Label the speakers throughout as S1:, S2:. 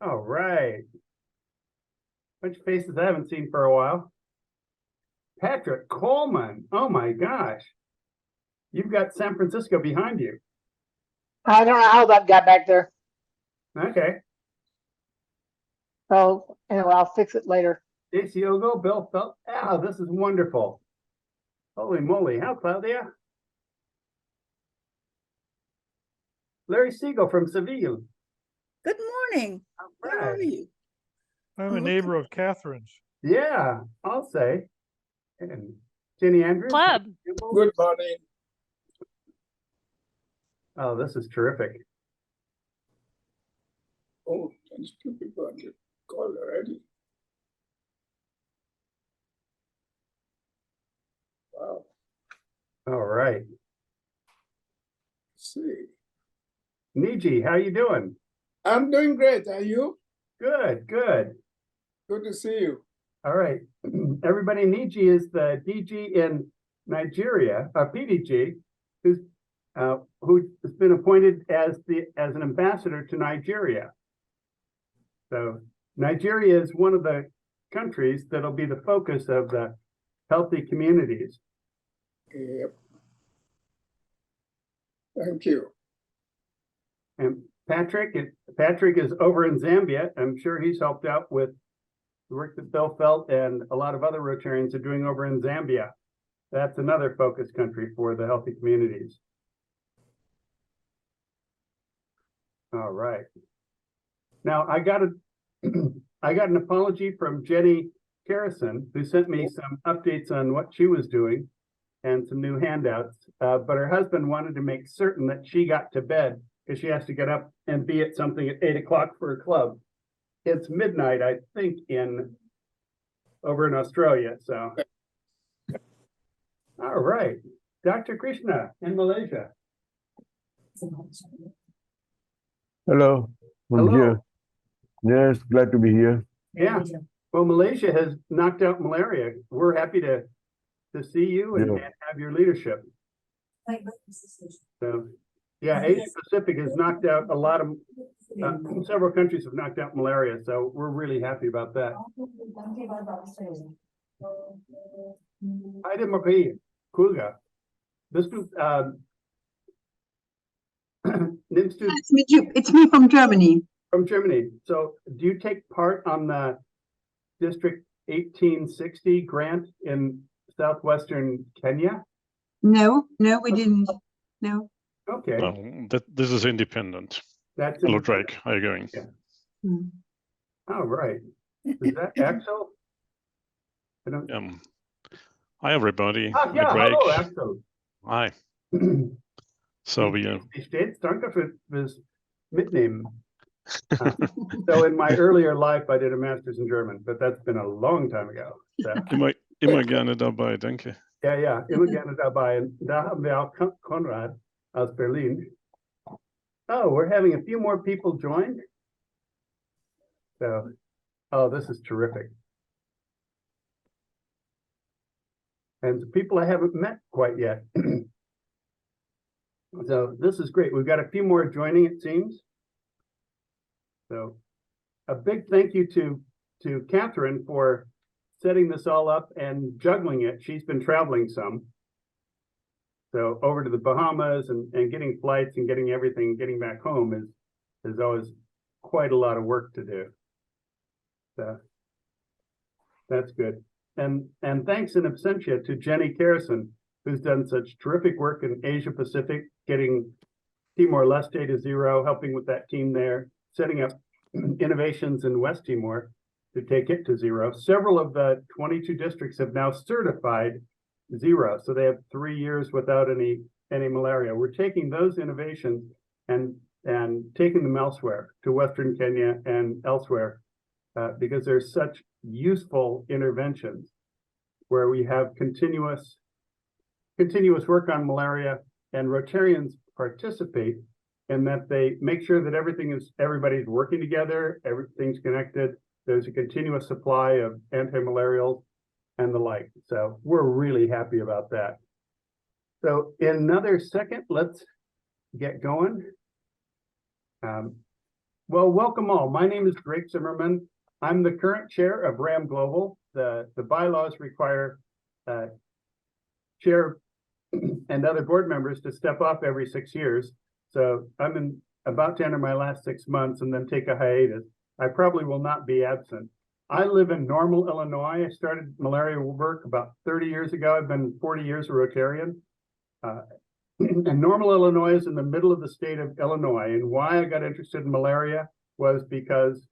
S1: All right. Bunch of faces I haven't seen for a while. Patrick Coleman. Oh my gosh. You've got San Francisco behind you.
S2: I don't know how that got back there.
S1: Okay.
S2: So anyway, I'll fix it later.
S1: JC Ogle, Bill Felt. Ah, this is wonderful. Holy moly. How, Claudia? Larry Siegel from Seville.
S3: Good morning.
S1: All
S3: Where are
S1: right.
S3: you?
S4: I'm a neighbor of Catherine's.
S1: Yeah, I'll say. And Jenny Andrews.
S5: Club.
S6: Good morning.
S1: Oh, this is terrific.
S6: Oh, thanks to people on the call already. Wow.
S1: All right.
S6: Let's see.
S1: Niji, how you doing?
S6: I'm doing great. Are you?
S1: Good, good.
S6: Good to see you.
S1: All right. Everybody, Niji is the DG in Nigeria, PDG, who has been appointed as an ambassador to Nigeria. So Nigeria is one of the countries that'll be the focus of the healthy communities.
S6: Yep. Thank you.
S1: And Patrick is over in Zambia. I'm sure he's helped out with the work that Bill Felt and a lot of other Rotarians are doing over in Zambia. That's another focus country for the healthy communities. All right. Now I got an apology from Jenny Carrison, who sent me some updates on what she was doing and some new handouts. But her husband wanted to make certain that she got to bed because she has to get up and be at something at 8 o'clock for a club. It's midnight, I think, over in Australia. So, all right, Dr. Krishna in Malaysia.
S7: Hello, I'm
S1: Hello.
S7: here. Yes, glad to be here.
S1: Yeah. Well, Malaysia has knocked out malaria. We're happy to see you and have your leadership. So, yeah, Asia Pacific has knocked out a lot of, several countries have knocked out malaria. So we're really happy about that. Hi, Demokrai, Kuga. This was, nimmst du
S8: It's me from Germany.
S1: from Germany. So do you take part on the District 1860 grant in southwestern Kenya?
S8: No, we didn't. No.
S1: Okay,
S4: This is independent.
S1: that's
S4: Hello, Drake. How are you going?
S1: Yeah.
S8: Mm.
S1: All right. Is that Axel? I don't.
S4: Hi, everybody.
S1: Yeah,
S4: Drake.
S1: hello, Axel.
S4: Hi. So we
S1: Steht, danke fürs Mitnehmen. So in my earlier life, I did a master's in German, but that's been a long time ago. So.
S4: immer gerne dabei, danke.
S1: Ja, immer gerne dabei. Und da haben wir auch Konrad aus Berlin. Oh, we're having a few more people join. So, oh, this is terrific. And the people I haven't met quite yet. So this is great. We've got a few more joining, it seems. So a big thank you to Catherine for setting this all up and juggling it. She's been traveling some. So over to the Bahamas and getting flights and getting everything, getting back home is always quite a lot of work to do. So that's good. And thanks in absentia to Jenny Carrison, who's done such terrific work in Asia Pacific, getting Timor-Leste to zero, helping with that team there, setting up innovations in West Timor to take it to zero. Several of the 22 districts have now certified zero, so they have 3 years without any malaria. We're taking those innovations and taking them elsewhere to Western Kenya and elsewhere because there's such useful interventions where we have continuous work on malaria, and Rotarians participate in that they make sure that everybody's working together, everything's connected. There's a continuous supply of anti-malarials and the like. So we're really happy about that. So in another second, let's get going. Well, welcome all. My name is Drake Zimmerman. I'm the current chair of RAM Global. The bylaws require chair and other board members to step off every 6 years. So I'm about to enter my last 6 months and then take a hiatus. I probably will not be absent. I live in Normal, Illinois. I started malaria work about 30 years ago. I've been 40 years a Rotarian. And Normal, Illinois is in the middle of the state of Illinois. And why I got interested in malaria was because,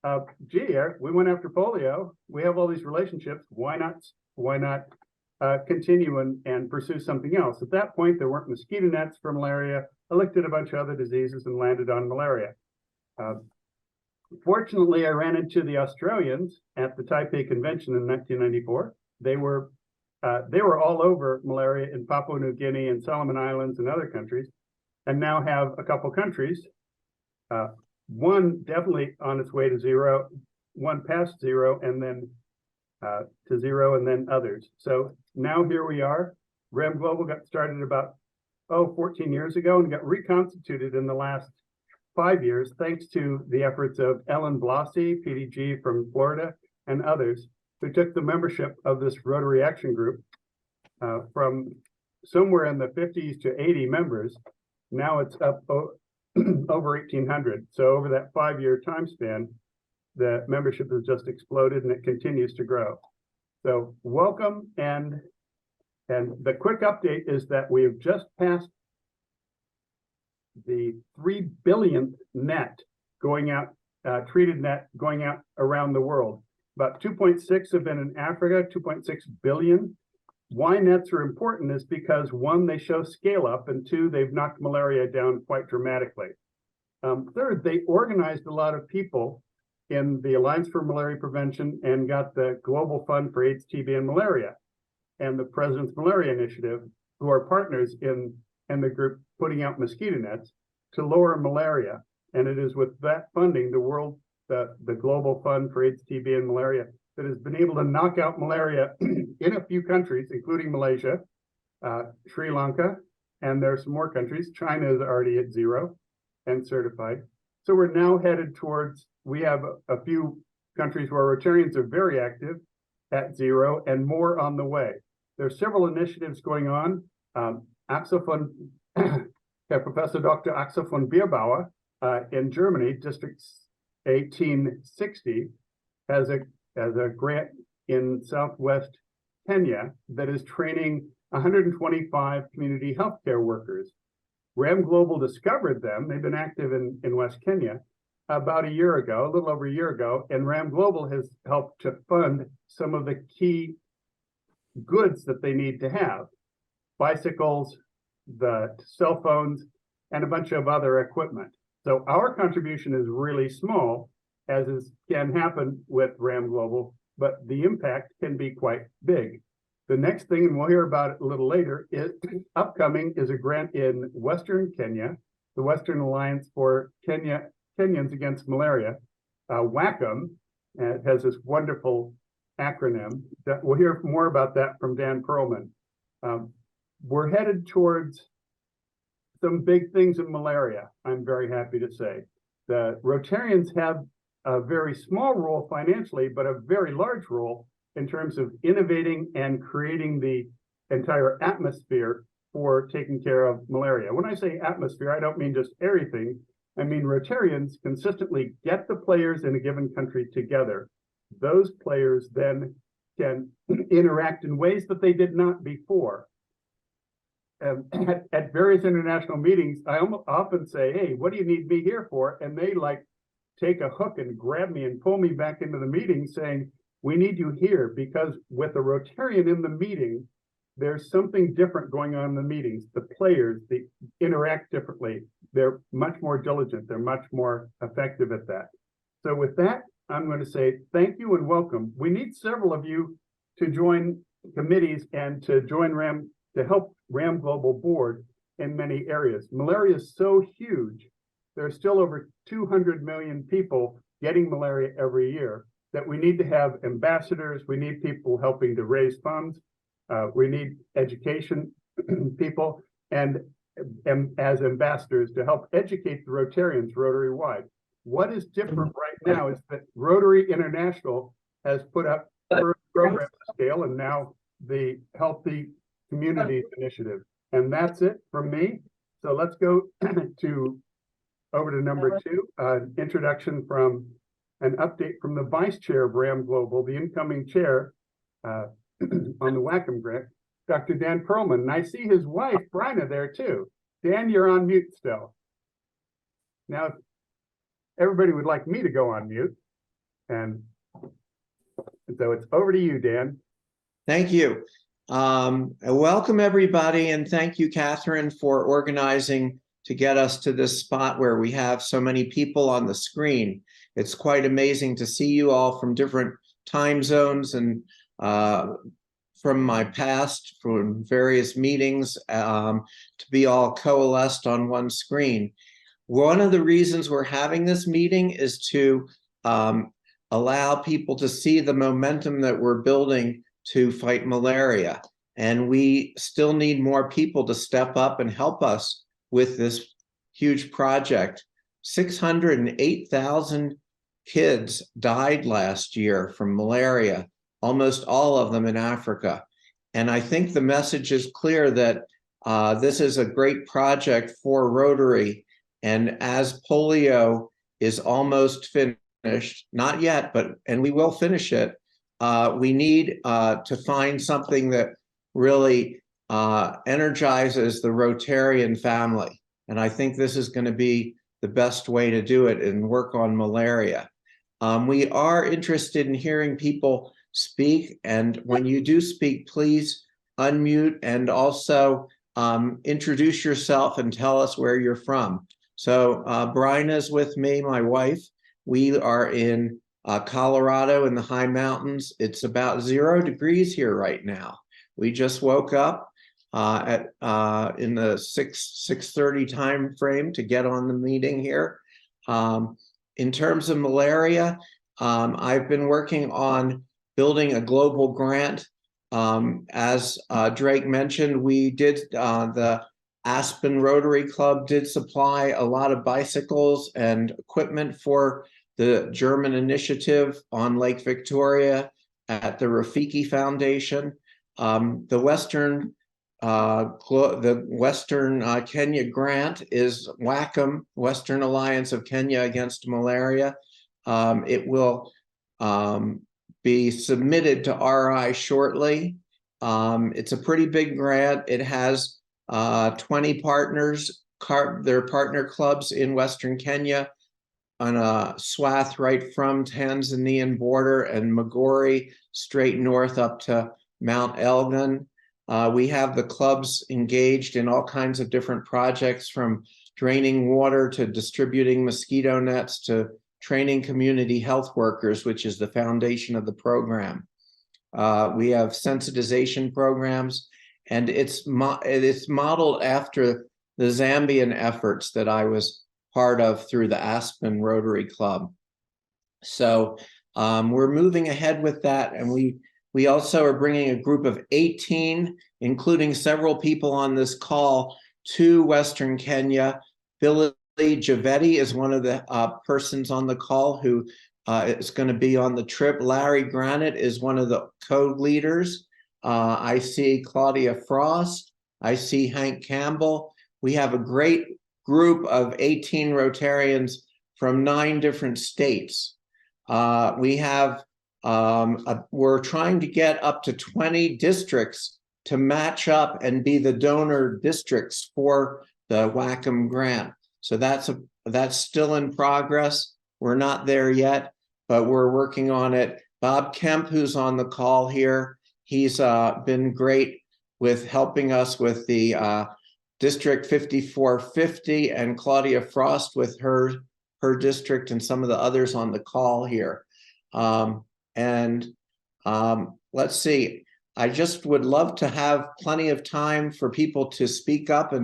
S1: we went after polio. We have all these relationships. Why not continue and pursue something else? At that point, there weren't mosquito nets for malaria. I looked at a bunch of other diseases and landed on malaria. Fortunately, I ran into the Australians at the Taipei Convention in 1994. They were all over malaria in Papua New Guinea and Solomon Islands and other countries, and now have a couple countries, one definitely on its way to zero, one past zero, and then to zero, and then others. So now here we are. RAM Global got started about 14 years ago and got reconstituted in the last 5 years, thanks to the efforts of Ellen Blasi, PDG from Florida, and others, who took the membership of this Rotary Action Group from somewhere in the 50s to 80 members. Now it's up over 1,800. So over that 5-year time span, the membership has just exploded and it continues to grow. So welcome, and the quick update is that we have just passed the 3 billionth net going out, treated net going out around the world. About 2.6 have been in Africa, 2.6 billion. Why nets are important is because, one, they show scale up, and two, they've knocked malaria down quite dramatically. Third, they organized a lot of people in the Alliance for Malaria Prevention and got the Global Fund for AIDS, TB, and Malaria, and the President's Malaria Initiative, who are partners in the group putting out mosquito nets to lower malaria. And it is with that funding, the Global Fund for AIDS, TB, and Malaria, that has been able to knock out malaria in a few countries, including Malaysia, Sri Lanka, and there are some more countries. China is already at zero and certified. So we're now headed towards, we have a few countries where Rotarians are very active at zero and more on the way. There are several initiatives going on. Axel von, Professor Dr. Axel von Bierbauer in Germany, District 1860, has a grant in Southwest Kenya that is training 125 community healthcare workers. RAM Global discovered them. They've been active in West Kenya about a year ago, a little over a year ago, and RAM Global has helped to fund some of the key goods that they need to have: bicycles, the cell phones, and a bunch of other equipment. So our contribution is really small, as can happen with RAM Global, but the impact can be quite big. The next thing, and we'll hear about it a little later, is upcoming is a grant in Western Kenya, the Western Alliance for Kenyans Against Malaria, WACM. It has this wonderful acronym. We'll hear more about that from Dan Perlman. We're headed towards some big things in malaria, I'm very happy to say. The Rotarians have a very small role financially, but a very large role in terms of innovating and creating the entire atmosphere for taking care of malaria. When I say atmosphere, I don't mean just everything. I mean Rotarians consistently get the players in a given country together. Those players then can interact in ways that they did not before. At various international meetings, I often say, hey, what do you need me here for? And they like take a hook and grab me and pull me back into the meeting saying, we need you here, because with a Rotarian in the meeting, there's something different going on in the meetings. The players, they interact differently. They're much more diligent. They're much more effective at that. So with that, I'm going to say thank you and welcome. We need several of you to join committees and to join RAM, to help RAM Global Board in many areas. Malaria is so huge. There are still over 200 million people getting malaria every year that we need to have ambassadors. We need people helping to raise funds. We need education people and as ambassadors to help educate the Rotarians Rotary-wide. what is different right now is that Rotary International has put up first program scale and now the Healthy Communities Initiative. And that's it from me. So let's go over to number 2, introduction from an update from the Vice Chair of RAM Global, the incoming chair on the Wacom grant, Dr. Dan Perlman. And I see his wife, Bryna, there too. Dan, you're on mute still. Now, everybody would like me to go on mute. And so it's over to you, Dan.
S5: Thank you. Welcome, everybody, and thank you, Catherine, for organizing to get us to this spot where we have so many people on the screen. It's quite amazing to see you all from different time zones and from my past, from various meetings, to be all coalesced on one screen. One of the reasons we're having this meeting is to allow people to see the momentum that we're building to fight malaria. And we still need more people to step up and help us with this huge project. 608,000 kids died last year from malaria, almost all of them in Africa. And I think the message is clear that this is a great project for Rotary. And as polio is almost finished, not yet, and we will finish it, we need to find something that really energizes the Rotarian family. And I think this is going to be the best way to do it and work on malaria. We are interested in hearing people speak. And when you do speak, please unmute and also introduce yourself and tell us where you're from. So Bryna is with me, my wife. We are in Colorado in the high mountains. It's about 0 degrees here right now. We just woke up in the 6:30 time frame to get on the meeting here. In terms of malaria, I've been working on building a global grant. As Drake mentioned, we did the Aspen Rotary Club did supply a lot of bicycles and equipment for the German initiative on Lake Victoria at the Rafiki Foundation. The Western Kenya grant is WACM, Western Alliance of Kenya Against Malaria. It will be submitted to RI shortly. It's a pretty big grant. It has 20 partners, their partner clubs in Western Kenya on a swath right from Tanzanian border and Migori straight north up to Mount Elgon. We have the clubs engaged in all kinds of different projects, from draining water to distributing mosquito nets to training community health workers, which is the foundation of the program. We have sensitization programs, and it's modeled after the Zambian efforts that I was part of through the Aspen Rotary Club. So we're moving ahead with that, and we also are bringing a group of 18, including several people on this call, to Western Kenya. Billy Javetti is one of the persons on the call who is going to be on the trip. Larry Granite is one of the co-leaders. I see Claudia Frost. I see Hank Campbell. We have a great group of 18 Rotarians from 9 different states. We're trying to get up to 20 districts to match up and be the donor districts for the WACM grant. So that's still in progress. We're not there yet, but we're working on it. Bob Kemp, who's on the call here, he's been great with helping us with the District 5450, and Claudia Frost with her district, and some of the others on the call here. Let's see, I just would love to have plenty of time for people to speak up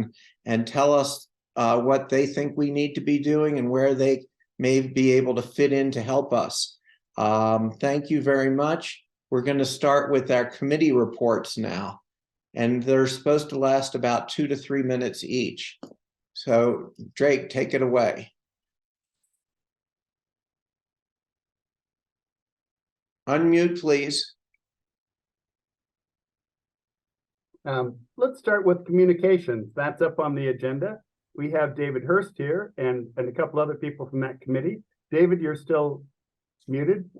S5: and tell us what they think we need to be doing and where they may be able to fit in to help us. Thank you very much. We're going to start with our committee reports now, and they're supposed to last about 2 to 3 minutes each. So Drake, take it away. Unmute, please.
S1: Let's start with communications. That's up on the agenda. We have David Hurst here and a couple other people from that committee. David, you're still muted.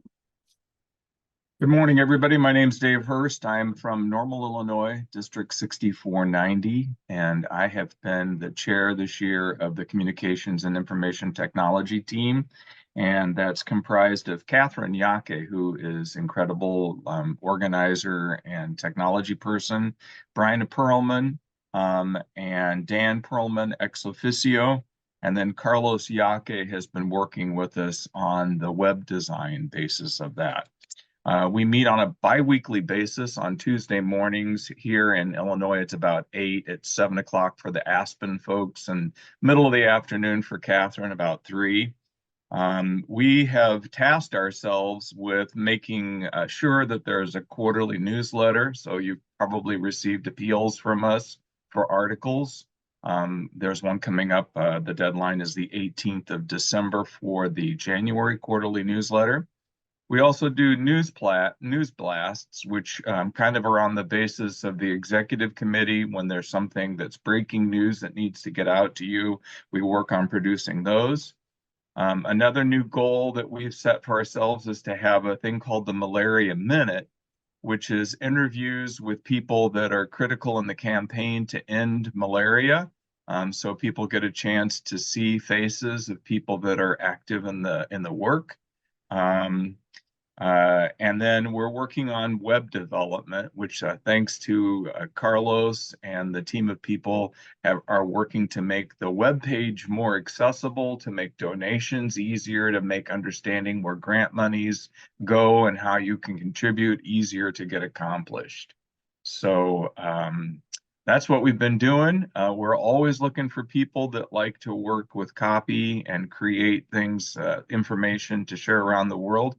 S9: Good morning, everybody. My name's Dave Hurst. I'm from Normal, Illinois, District 6490, and I have been the chair this year of the Communications and Information Technology team. And that's comprised of Catherine Yake, who is incredible organizer and technology person, Brian Perlman, and Dan Perlman ex officio. And then Carlos Yake has been working with us on the web design basis of that. We meet on a bi-weekly basis on Tuesday mornings here in Illinois. It's about 8, it's 7 o'clock for the Aspen folks, and middle of the afternoon for Catherine, about 3. We have tasked ourselves with making sure that there's a quarterly newsletter. So you've probably received appeals from us for articles. There's one coming up. The deadline is the 18th of December for the January quarterly newsletter. We also do news blasts, which kind of are on the basis of the executive committee. When there's something that's breaking news that needs to get out to you, we work on producing those. Another new goal that we've set for ourselves is to have a thing called the Malaria Minute, which is interviews with people that are critical in the campaign to end malaria. So people get a chance to see faces of people that are active in the work. And then we're working on web development, which thanks to Carlos and the team of people are working to make the web page more accessible, to make donations easier, to make understanding where grant monies go and how you can contribute easier to get accomplished. So that's what we've been doing. We're always looking for people that like to work with copy and create things, information to share around the world.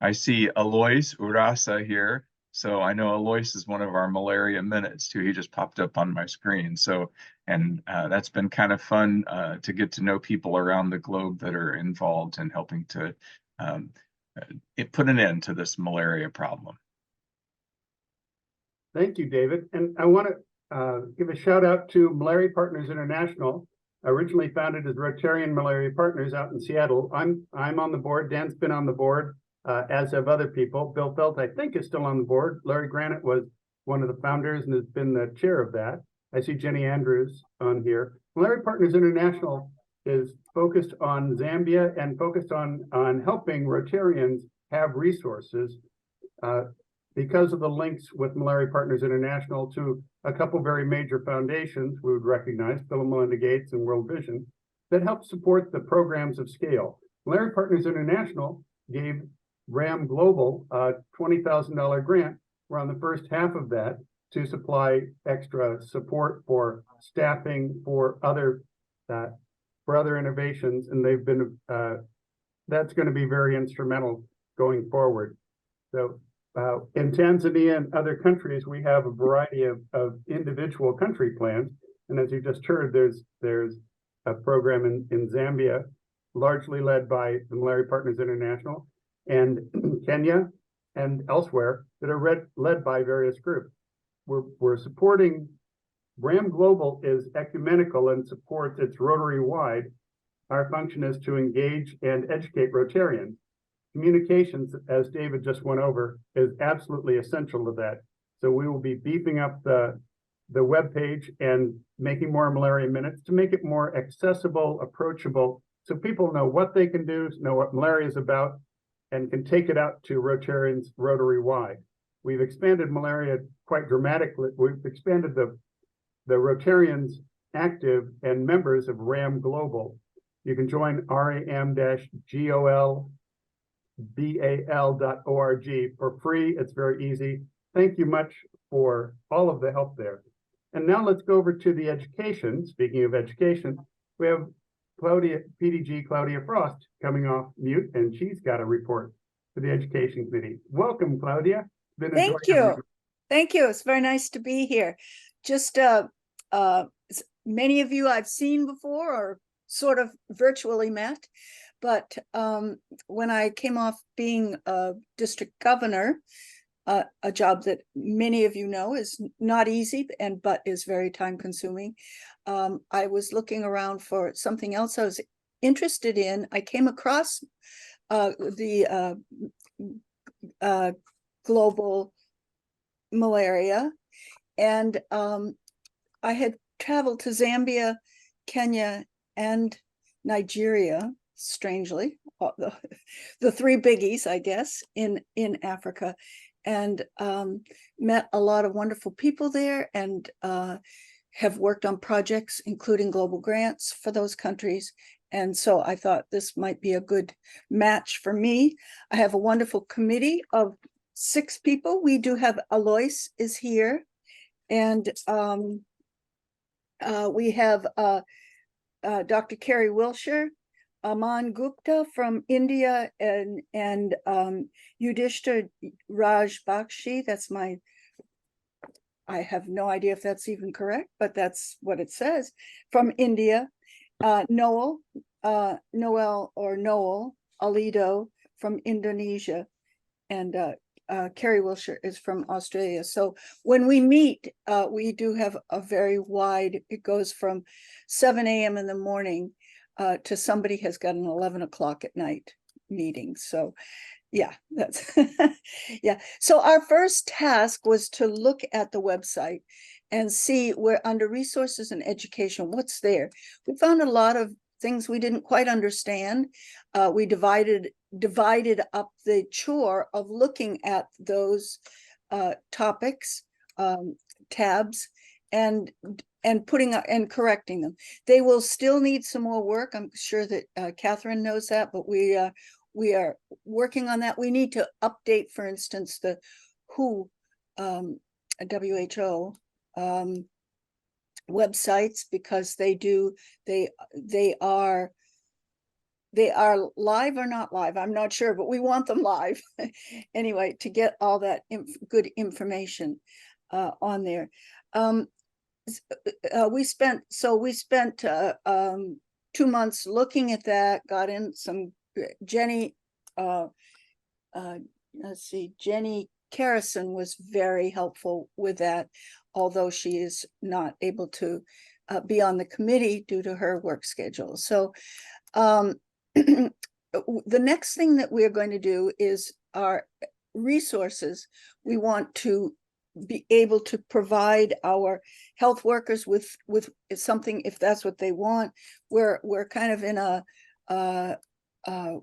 S9: I see Alois Urasa here. So I know Alois is one of our Malaria Minutes too. He just popped up on my screen. So, and that's been kind of fun to get to know people around the globe that are involved in helping to put an end to this malaria problem.
S1: Thank you, David. And I want to give a shout out to Malaria Partners International, originally founded as Rotarian Malaria Partners out in Seattle. I'm on the board. Dan's been on the board. As have other people. Bill Felt, I think, is still on the board. Larry Granite was one of the founders and has been the chair of that. I see Jenny Andrews on here. Malaria Partners International is focused on Zambia and focused on helping Rotarians have resources because of the links with Malaria Partners International to a couple very major foundations we would recognize, Bill and Melinda Gates and World Vision, that help support the programs of scale. Malaria Partners International gave RAM Global a $20,000 grant. We're on the first half of that to supply extra support for staffing for other innovations, and they've been that's going to be very instrumental going forward. So in Tanzania and other countries, we have a variety of individual country plans, and as you just heard, there's a program in Zambia, largely led by the Malaria Partners International, and Kenya and elsewhere that are led by various groups. We're supporting, RAM Global is ecumenical and supports its Rotary-wide. Our function is to engage and educate Rotarians. Communications, as David just went over, is absolutely essential to that. So we will be beefing up the web page and making more Malaria Minutes to make it more accessible, approachable, so people know what they can do, know what malaria is about, and can take it out to Rotarians Rotary-wide. We've expanded malaria quite dramatically. We've expanded the Rotarians active and members of RAM Global. You can join ram-golbal.org for free. It's very easy. Thank you much for all of the help there. And now let's go over to the education. Speaking of education, we have PDG Claudia Frost coming off mute, and she's got a report for the Education Committee. Welcome, Claudia.
S3: Thank you. Thank you. It's very nice to be here. Just many of you I've seen before or sort of virtually met, but when I came off being a district governor, a job that many of you know is not easy but is very time consuming. I was looking around for something else I was interested in. I came across the global malaria, and I had traveled to Zambia, Kenya, and Nigeria, strangely, the three biggies, I guess, in Africa, and met a lot of wonderful people there, and have worked on projects, including global grants for those countries. And so I thought this might be a good match for me. I have a wonderful committee of 6 people. We do have Alois is here, and we have Dr. Carrie Wilshire, Aman Gupta from India, and Yudhishthir Raj Bakshi. That's I have no idea if that's even correct, but that's what it says, from India. Noel Alido from Indonesia, and Carrie Wilshire is from Australia. So when we meet, we do have a very wide, it goes from 7 a.m. in the morning to somebody has got an 11 o'clock at night meeting. So yeah, that's yeah. So our first task was to look at the website and see where, under resources and education, what's there. We found a lot of things we didn't quite understand. We divided up the chore of looking at those topics, tabs, and putting up and correcting them. They will still need some more work. I'm sure that Catherine knows that, but we are working on that. We need to update, for instance, the WHO websites, because they are live or not live. I'm not sure, but we want them live anyway, to get all that good information on there. We spent 2 months looking at that, got in some Jenny, Jenny Carrison was very helpful with that, although she is not able to be on the committee due to her work schedule. So the next thing that we're going to do is our resources. We want to be able to provide our health workers with something, if that's what they want. We're kind of in a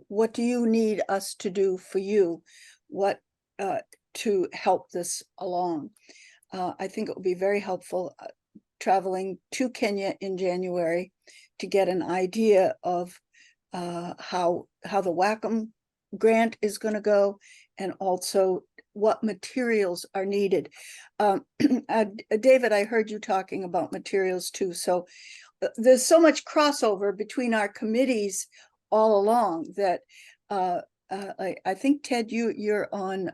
S3: what do you need us to do for you? What to help this along? I think it would be very helpful traveling to Kenya in January to get an idea of how the Wacom grant is going to go, and also what materials are needed. David, I heard you talking about materials too. So there's so much crossover between our committees all along that I think, Ted, you're on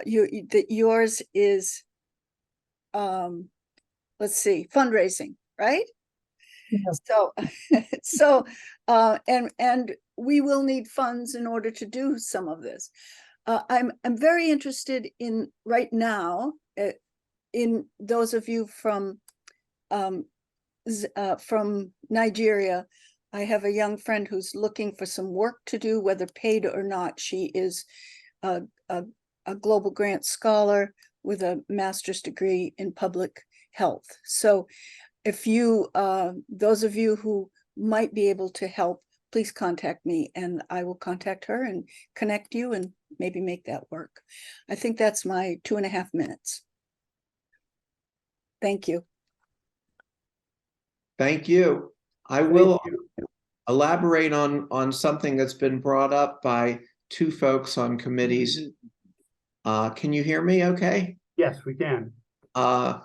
S3: yours is let's see, fundraising, right?
S2: Yes.
S3: So and we will need funds in order to do some of this. I'm very interested in right now in those of you from Nigeria. I have a young friend who's looking for some work to do, whether paid or not. She is a global grant scholar with a master's degree in public health. So if you, those of you who might be able to help, please contact me and I will contact her and connect you and maybe make that work. I think that's my 2.5 minutes. Thank you.
S5: Thank you. I will elaborate on something that's been brought up by 2 folks on committees. Can you hear me okay?
S1: Yes, we can.
S5: So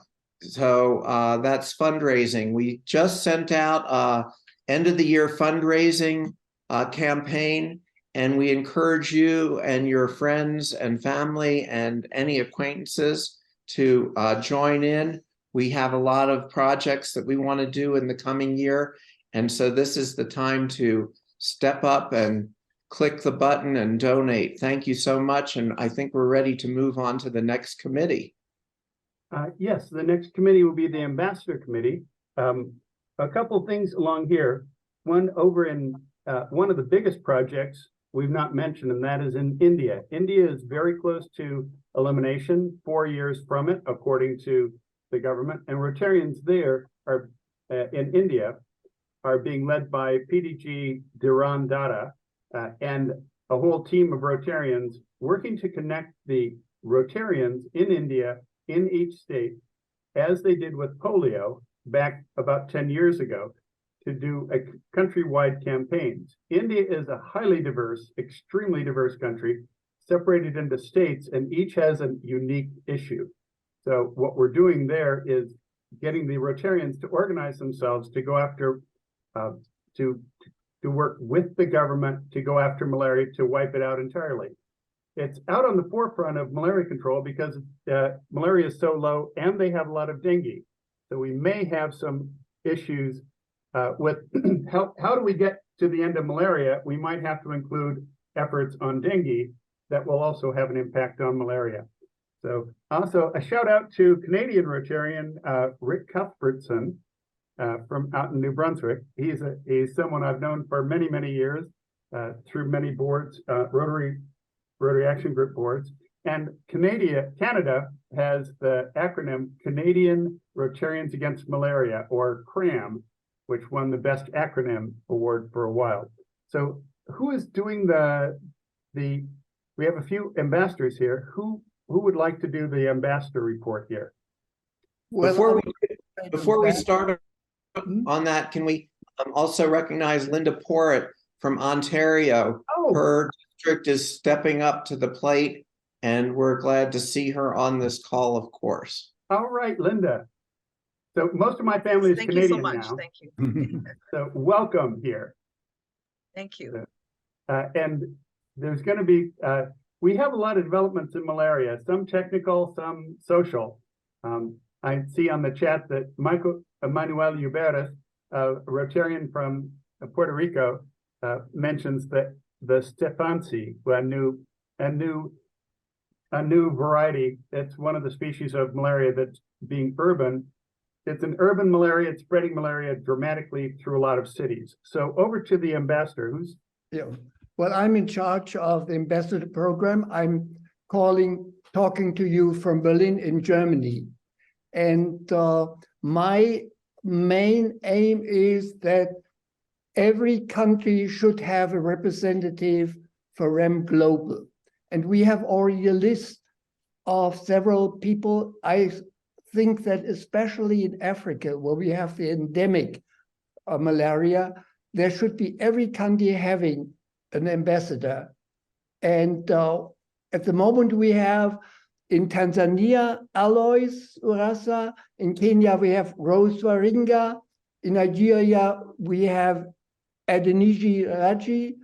S5: that's fundraising. We just sent out end of the year fundraising campaign, and we encourage you and your friends and family and any acquaintances to join in. We have a lot of projects that we want to do in the coming year, And so this is the time to step up and click the button and donate. Thank you so much. And I think we're ready to move on to the next committee.
S1: Yes, the next committee will be the Ambassador Committee. A couple things along here. One over in one of the biggest projects we've not mentioned, and that is in India. India is very close to elimination, 4 years from it, according to the government. And Rotarians there are in India are being led by PDG Dhiran Dada and a whole team of Rotarians working to connect the Rotarians in India in each state, as they did with polio back about 10 years ago, to do a countrywide campaigns. India is a highly diverse, extremely diverse country, separated into states, and each has a unique issue. So what we're doing there is getting the Rotarians to organize themselves to go after, to work with the government to go after malaria, to wipe it out entirely. It's out on the forefront of malaria control because malaria is so low and they have a lot of dengue. So we may have some issues with how do we get to the end of malaria? We might have to include efforts on dengue that will also have an impact on malaria. So also a shout out to Canadian Rotarian Rick Cuthbertson from out in New Brunswick. He's someone I've known for many, many years through many boards, Rotary Action Group boards. And Canada has the acronym Canadian Rotarians Against Malaria, or CRAM, which won the best acronym award for a while. So who is doing we have a few ambassadors here. Who would like to do the ambassador report here?
S3: Well,
S5: Before we start on that, can we also recognize Linda Porritt from Ontario?
S1: Oh,
S5: Her district is stepping up to the plate, and we're glad to see her on this call, of course.
S1: all right, Linda. So most of my family is
S10: Thank you so
S1: Canadian
S10: much.
S1: now.
S10: Thank you.
S1: So welcome here.
S10: Thank you.
S1: And there's going to be, we have a lot of developments in malaria, some technical, some social. I see on the chat that Manuel Uberes, a Rotarian from Puerto Rico, mentions that the Stefansi, a new variety. It's one of the species of malaria that's being urban. It's an urban malaria. It's spreading malaria dramatically through a lot of cities. So over to the ambassador.
S11: Yeah. Well, I'm in charge of the ambassador program. I'm talking to you from Berlin in Germany. And my main aim is that every country should have a representative for REM Global. And we have already a list of several people. I think that especially in Africa, where we have the endemic malaria, there should be every country having an ambassador. And at the moment we have in Tanzania, Alois Urassa. In Kenya, we have Rose Waringa. In Nigeria, we have Adeniji Raji.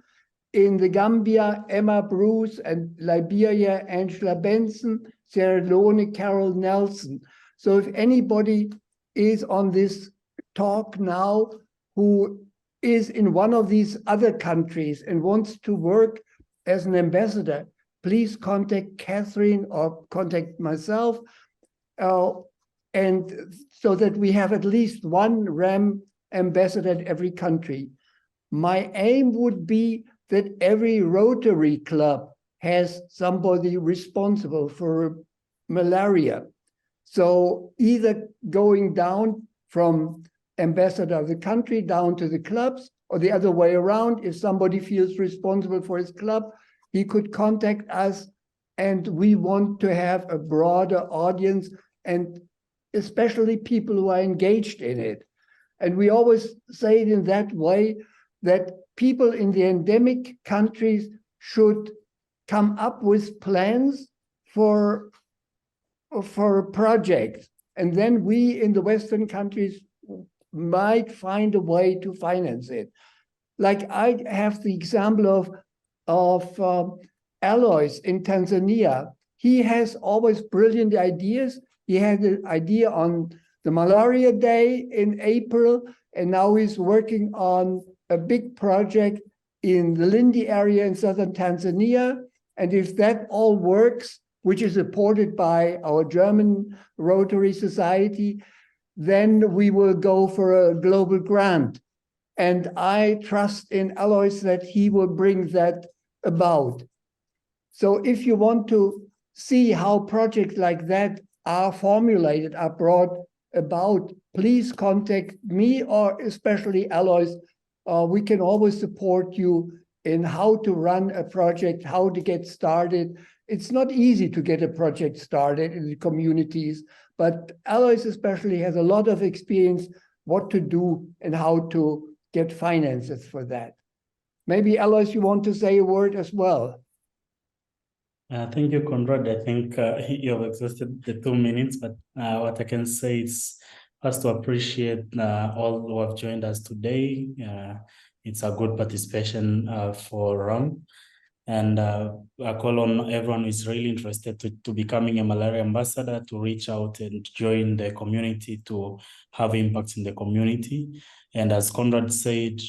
S11: In the Gambia, Emma Bruce, and Liberia, Angela Benson. Sierra Leone, Carol Nelson. So if anybody is on this talk now who is in one of these other countries and wants to work as an ambassador, please contact Catherine or contact myself, and so that we have at least one REM ambassador at every country. My aim would be that every Rotary Club has somebody responsible for malaria. So either going down from ambassador of the country down to the clubs, or the other way around. If somebody feels responsible for his club, he could contact us, and we want to have a broader audience, and especially people who are engaged in it. And we always say it in that way, that people in the endemic countries should come up with plans for projects. And then we in the Western countries might find a way to finance it. Like I have the example of Alois in Tanzania. He has always brilliant ideas. He had an idea on the Malaria Day in April. and now he's working on a big project in the Lindi area in southern Tanzania. And if that all works, which is supported by our German Rotary Society, then we will go for a global grant. And I trust in Alois that he will bring that about. So if you want to see how projects like that are formulated, are brought about, please contact me or especially Alois. We can always support you in how to run a project, how to get started. It's not easy to get a project started in the communities, but Alois especially has a lot of experience what to do and how to get finances for that. Maybe Alois, you want to say a word as well?
S12: Thank you, Conrad. I think you have exhausted the 2 minutes, but what I can say is first to appreciate all who have joined us today. It's a good participation for RUM. And I call on everyone who is really interested to becoming a malaria ambassador to reach out and join the community to have impacts in the community. And as Conrad said,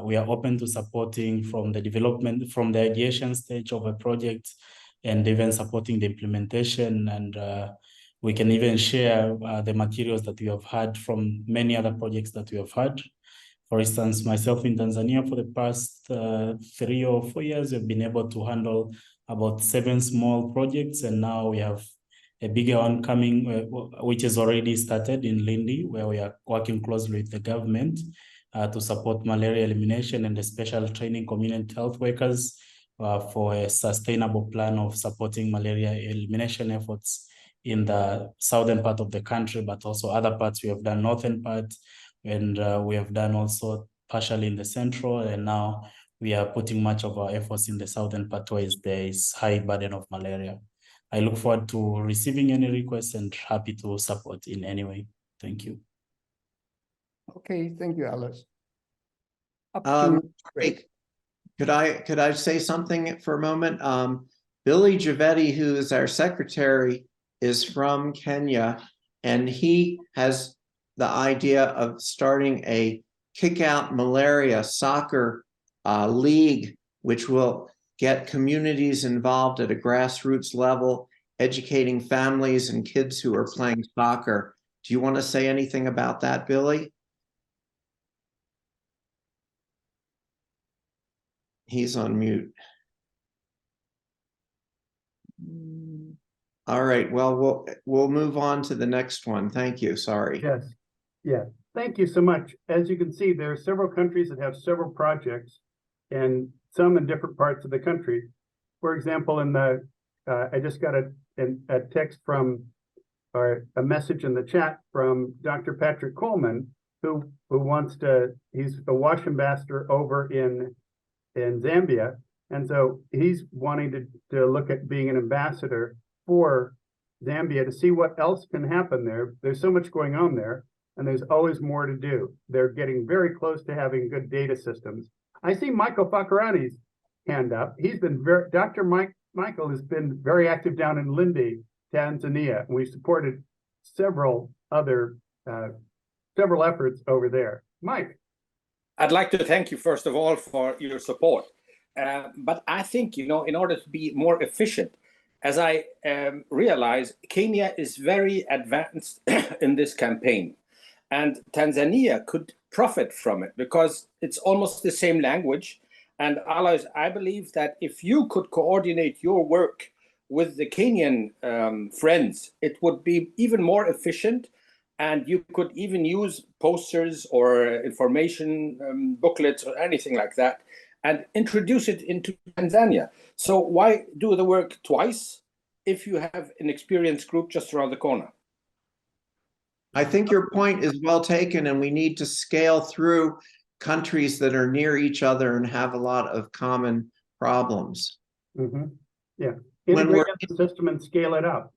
S12: we are open to supporting from the development, from the ideation stage of a project, and even supporting the implementation. And we can even share the materials that we have had from many other projects that we have had. For instance, myself in Tanzania for the past 3 or 4 years, we've been able to handle about 7 small projects. And now we have a bigger one coming, which is already started in Lindi, where we are working closely with the government to support malaria elimination and the special training community health workers for a sustainable plan of supporting malaria elimination efforts in the southern part of the country, but also other parts. We have done northern part, and we have done also partially in the central, and now we are putting much of our efforts in the southern part where there is high burden of malaria. I look forward to receiving any requests and happy to support in any way. Thank you.
S11: Okay, thank you, Alice.
S5: Could I say something for a moment? Billy Javetti, who is our secretary, is from Kenya, and he has the idea of starting a Kick Out Malaria soccer league, which will get communities involved at a grassroots level, educating families and kids who are playing soccer. Do you want to say anything about that, Billy? He's on mute. All right, well, we'll move on to the next one. Thank you, sorry.
S1: Yes, yeah, thank you so much. As you can see, there are several countries that have several projects, and some in different parts of the country. For example, in the, I just got a text from, or a message in the chat from Dr. Patrick Coleman, who wants to, he's a WASH ambassador over in Zambia. And so he's wanting to look at being an ambassador for Zambia to see what else can happen there. There's so much going on there, and there's always more to do. They're getting very close to having good data systems. I see Michael Fakarani's hand up. He's been Dr. Michael has been very active down in Lindi, Tanzania. And we've supported several other, several efforts over there. Mike.
S6: I'd like to thank you, first of all, for your support. But I think, you know, in order to be more efficient, as I realize, Kenya is very advanced in this campaign. And Tanzania could profit from it because it's almost the same language. And Alois, I believe that if you could coordinate your work with the Kenyan friends, it would be even more efficient. And you could even use posters or information booklets or anything like that and introduce it into Tanzania. So why do the work twice if you have an experienced group just around the corner?
S5: I think your point is well taken, and we need to scale through countries that are near each other and have a lot of common problems.
S1: Mm-hmm. Yeah,
S5: When we're
S1: integrate the system and scale it up.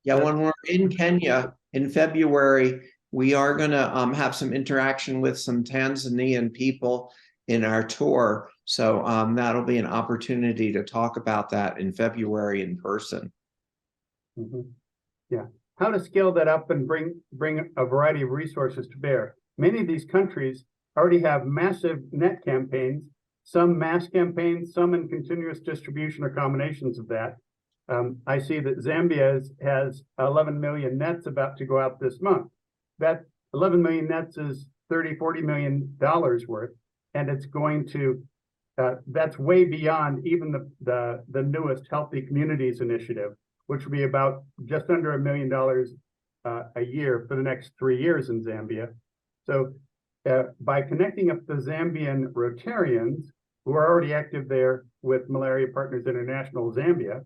S5: Yeah, when we're in Kenya in February, we are going to have some interaction with some Tanzanian people in our tour. So that'll be an opportunity to talk about that in February in person.
S1: Mm-hmm. Yeah, how to scale that up and bring a variety of resources to bear. many of these countries already have massive net campaigns, some mass campaigns, some in continuous distribution or combinations of that. I see that Zambia has 11 million nets about to go out this month. That 11 million nets is $30–40 million worth, and it's going to, that's way beyond even the newest Healthy Communities Initiative, which will be about just under $1 million a year for the next 3 years in Zambia. So by connecting up the Zambian Rotarians, who are already active there with Malaria Partners International Zambia,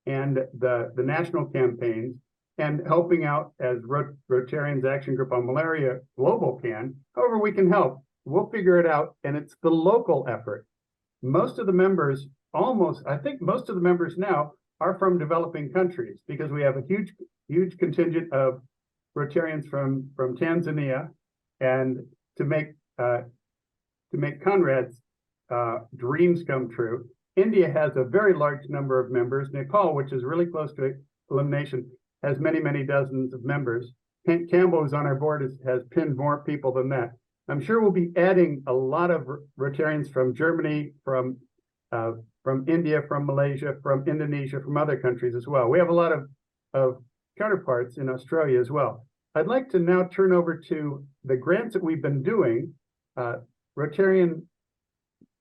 S1: and the national campaigns, and helping out as Rotarians Action Group on Malaria Global can, however we can help, we'll figure it out, and it's the local effort. Most of the members, I think most of the members now are from developing countries, because we have a huge contingent of Rotarians from Tanzania, and to make Conrad's dreams come true, India has a very large number of members. Nepal, which is really close to elimination, has many dozens of members. Hank Campbell, who's on our board, has pinned more people than that. I'm sure we'll be adding a lot of Rotarians from Germany, from India, from Malaysia, from Indonesia, from other countries as well. We have a lot of counterparts in Australia as well. I'd like to now turn over to the grants that we've been doing. Rotarian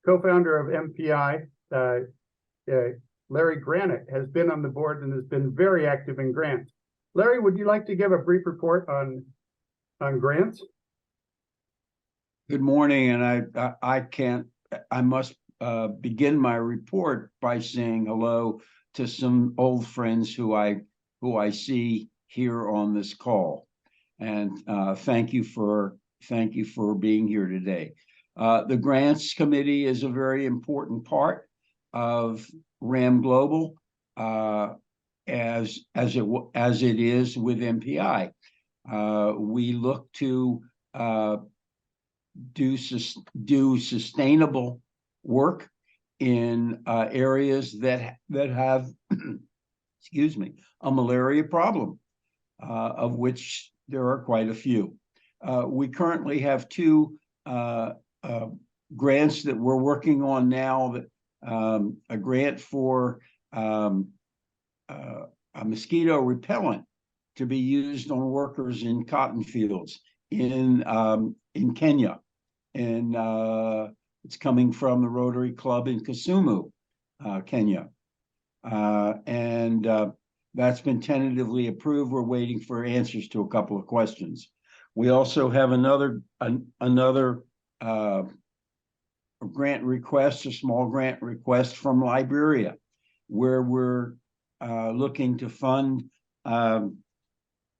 S1: co-founder of MPI, Larry Granick, has been on the board and has been very active in grants. Larry, would you like to give a brief report on grants?
S13: Good morning, and I must begin my report by saying hello to some old friends who I see here on this call, and thank you for being here today. The Grants Committee is a very important part of RAM Global, as it is with MPI. We look to do sustainable work in areas that have excuse me, a malaria problem, of which there are quite a few. We currently have 2 grants that we're working on now. That a grant for a mosquito repellent to be used on workers in cotton fields in Kenya, and it's coming from the Rotary Club in Kisumu, Kenya, and that's been tentatively approved. We're waiting for answers to a couple of questions. We also have another grant request, a small grant request from Liberia, where we're looking to fund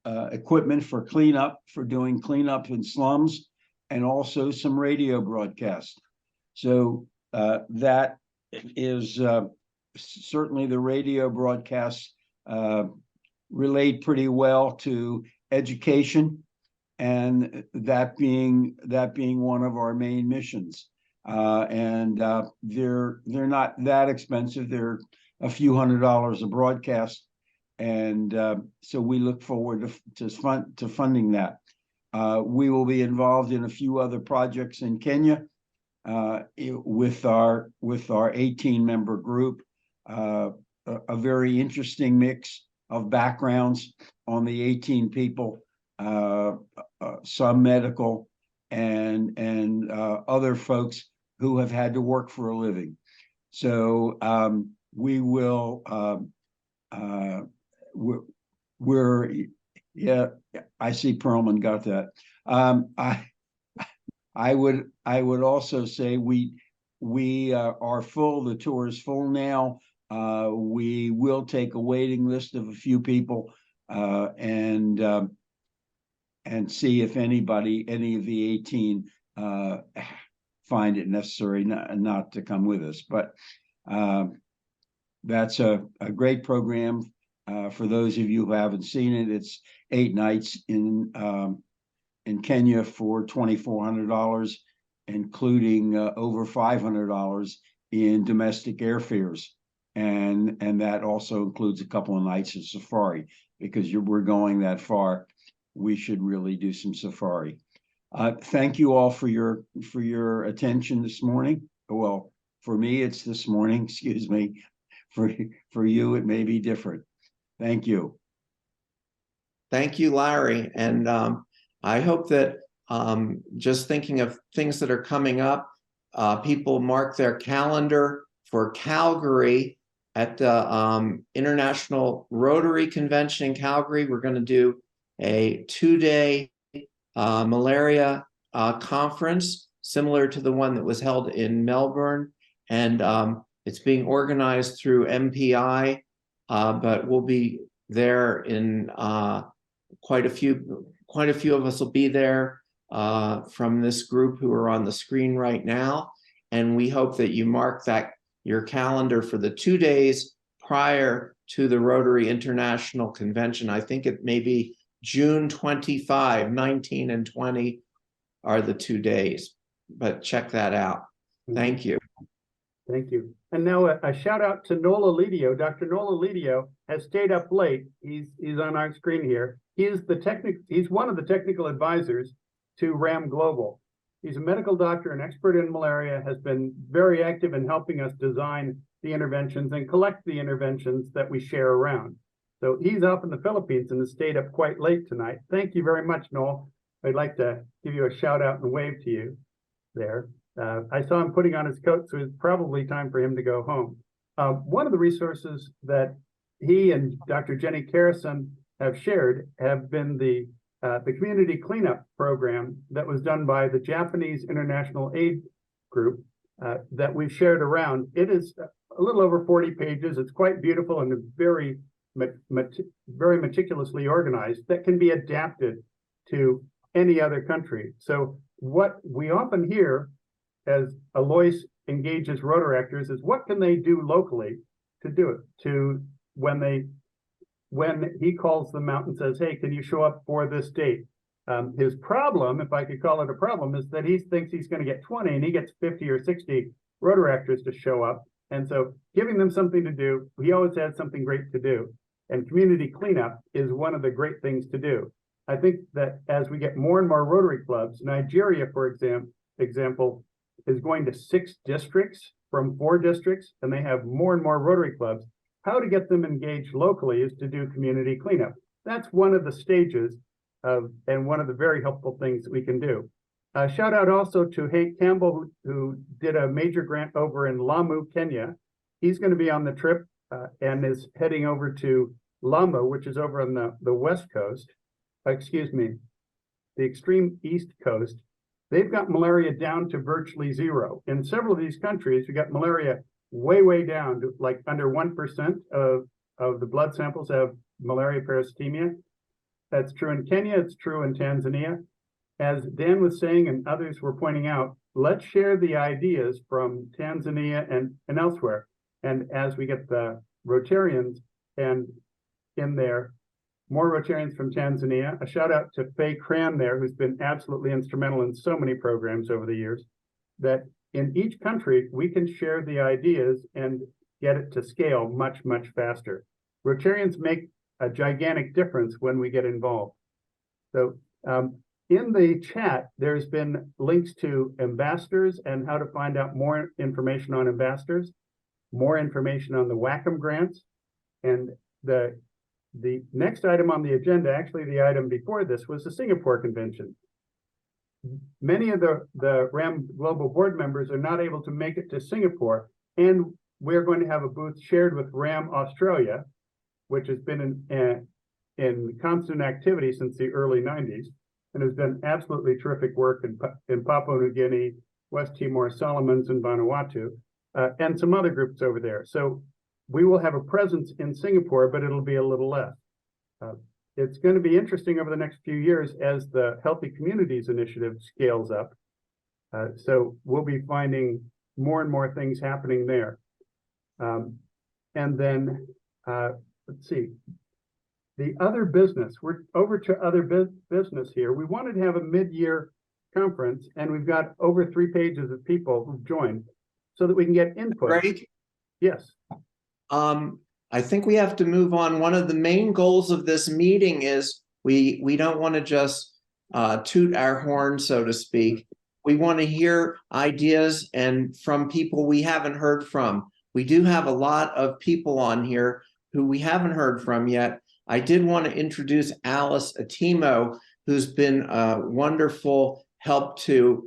S13: equipment for cleanup, for doing cleanup in slums, and also some radio broadcast. So that is certainly the radio broadcasts relate pretty well to education, and that being one of our main missions. And they're not that expensive. They're a few $100s a broadcast, and so we look forward to funding that. We will be involved in a few other projects in Kenya with our 18-member group. A very interesting mix of backgrounds on the 18 people, some medical and other folks who have had to work for a living. So we will yeah, I see Perlman got that. I would also say we are full. The tour is full now. We will take a waiting list of a few people and see if any of the 18 find it necessary not to come with us. But that's a great program. For those of you who haven't seen it, it's 8 nights in Kenya for $2,400, including over $500 in domestic airfares, and that also includes a couple of nights of safari, because we're going that far. We should really do some safari. Thank you all for your attention this morning. Well, for me, it's this morning, excuse me. For you, it may be different. Thank you.
S5: Thank you, Larry. And I hope that just thinking of things that are coming up, people mark their calendar for Calgary at the International Rotary Convention in Calgary. We're going to do a 2-day malaria conference similar to the one that was held in Melbourne. And it's being organized through MPI, but we'll be there in quite a few of us will be there from this group who are on the screen right now. And we hope that you mark your calendar for the 2 days prior to the Rotary International Convention. I think it may be June 25, 19 and 20 are the 2 days, but check that out. Thank you.
S1: Thank you. And now a shout out to Nola Lidio. Dr. Nola Lidio has stayed up late. He's on our screen here. He's one of the technical advisors to RAM Global. He's a medical doctor and expert in malaria, has been very active in helping us design the interventions and collect the interventions that we share around. So he's up in the Philippines and has stayed up quite late tonight. Thank you very much, Noel. I'd like to give you a shout out and wave to you there. I saw him putting on his coat, so it's probably time for him to go home. One of the resources that he and Dr. Jenny Carrison have shared have been the community cleanup program that was done by the Japanese International Aid Group that we've shared around. It is a little over 40 pages. It's quite beautiful and very meticulously organized that can be adapted to any other country. So what we often hear as Alois engages Rotaractors is what can they do locally to do it, to when he calls them out and says, hey, can you show up for this date? His problem, if I could call it a problem, is that he thinks he's going to get 20 and he gets 50 or 60 Rotaractors to show up. And so giving them something to do, he always has something great to do. And community cleanup is one of the great things to do. I think that as we get more and more Rotary clubs, Nigeria, for example, is going to 6 districts from 4 districts, and they have more and more Rotary clubs. How to get them engaged locally is to do community cleanup. That's one of the stages and one of the very helpful things that we can do. Shout out also to Hank Campbell, who did a major grant over in Lamu, Kenya. He's going to be on the trip and is heading over to Lamu, which is over on the west coast, the extreme east coast. They've got malaria down to virtually zero. In several of these countries, we got malaria way down to like under 1% of the blood samples have malaria parasitemia. That's true in Kenya, it's true in Tanzania. As Dan was saying and others were pointing out, let's share the ideas from Tanzania and elsewhere. And as we get the Rotarians and in there, more Rotarians from Tanzania, a shout out to Faye Cram there, who's been absolutely instrumental in so many programs over the years, that in each country, we can share the ideas and get it to scale much faster. Rotarians make a gigantic difference when we get involved. So in the chat, there's been links to ambassadors and how to find out more information on ambassadors, more information on the WACM grants, and the next item on the agenda, actually the item before this, was the Singapore Convention. Many of the RAM Global Board members are not able to make it to Singapore, and we're going to have a booth shared with RAM Australia, which has been in constant activity since the early 90s, and has done absolutely terrific work in Papua New Guinea, West Timor, Solomons, and Vanuatu, and some other groups over there. So we will have a presence in Singapore, but it'll be a little less. It's going to be interesting over the next few years as the Healthy Communities Initiative scales up. So we'll be finding more and more things happening there. And then, let's see, the other business, we're over to other business here. We wanted to have a mid-year conference, and we've got over 3 pages of people who've joined so that we can get input.
S5: Greg?
S1: Yes.
S5: I think we have to move on. One of the main goals of this meeting is we don't want to just toot our horn, so to speak. We want to hear ideas and from people we haven't heard from. We do have a lot of people on here who we haven't heard from yet. I did want to introduce Alice Atimo, who's been a wonderful help to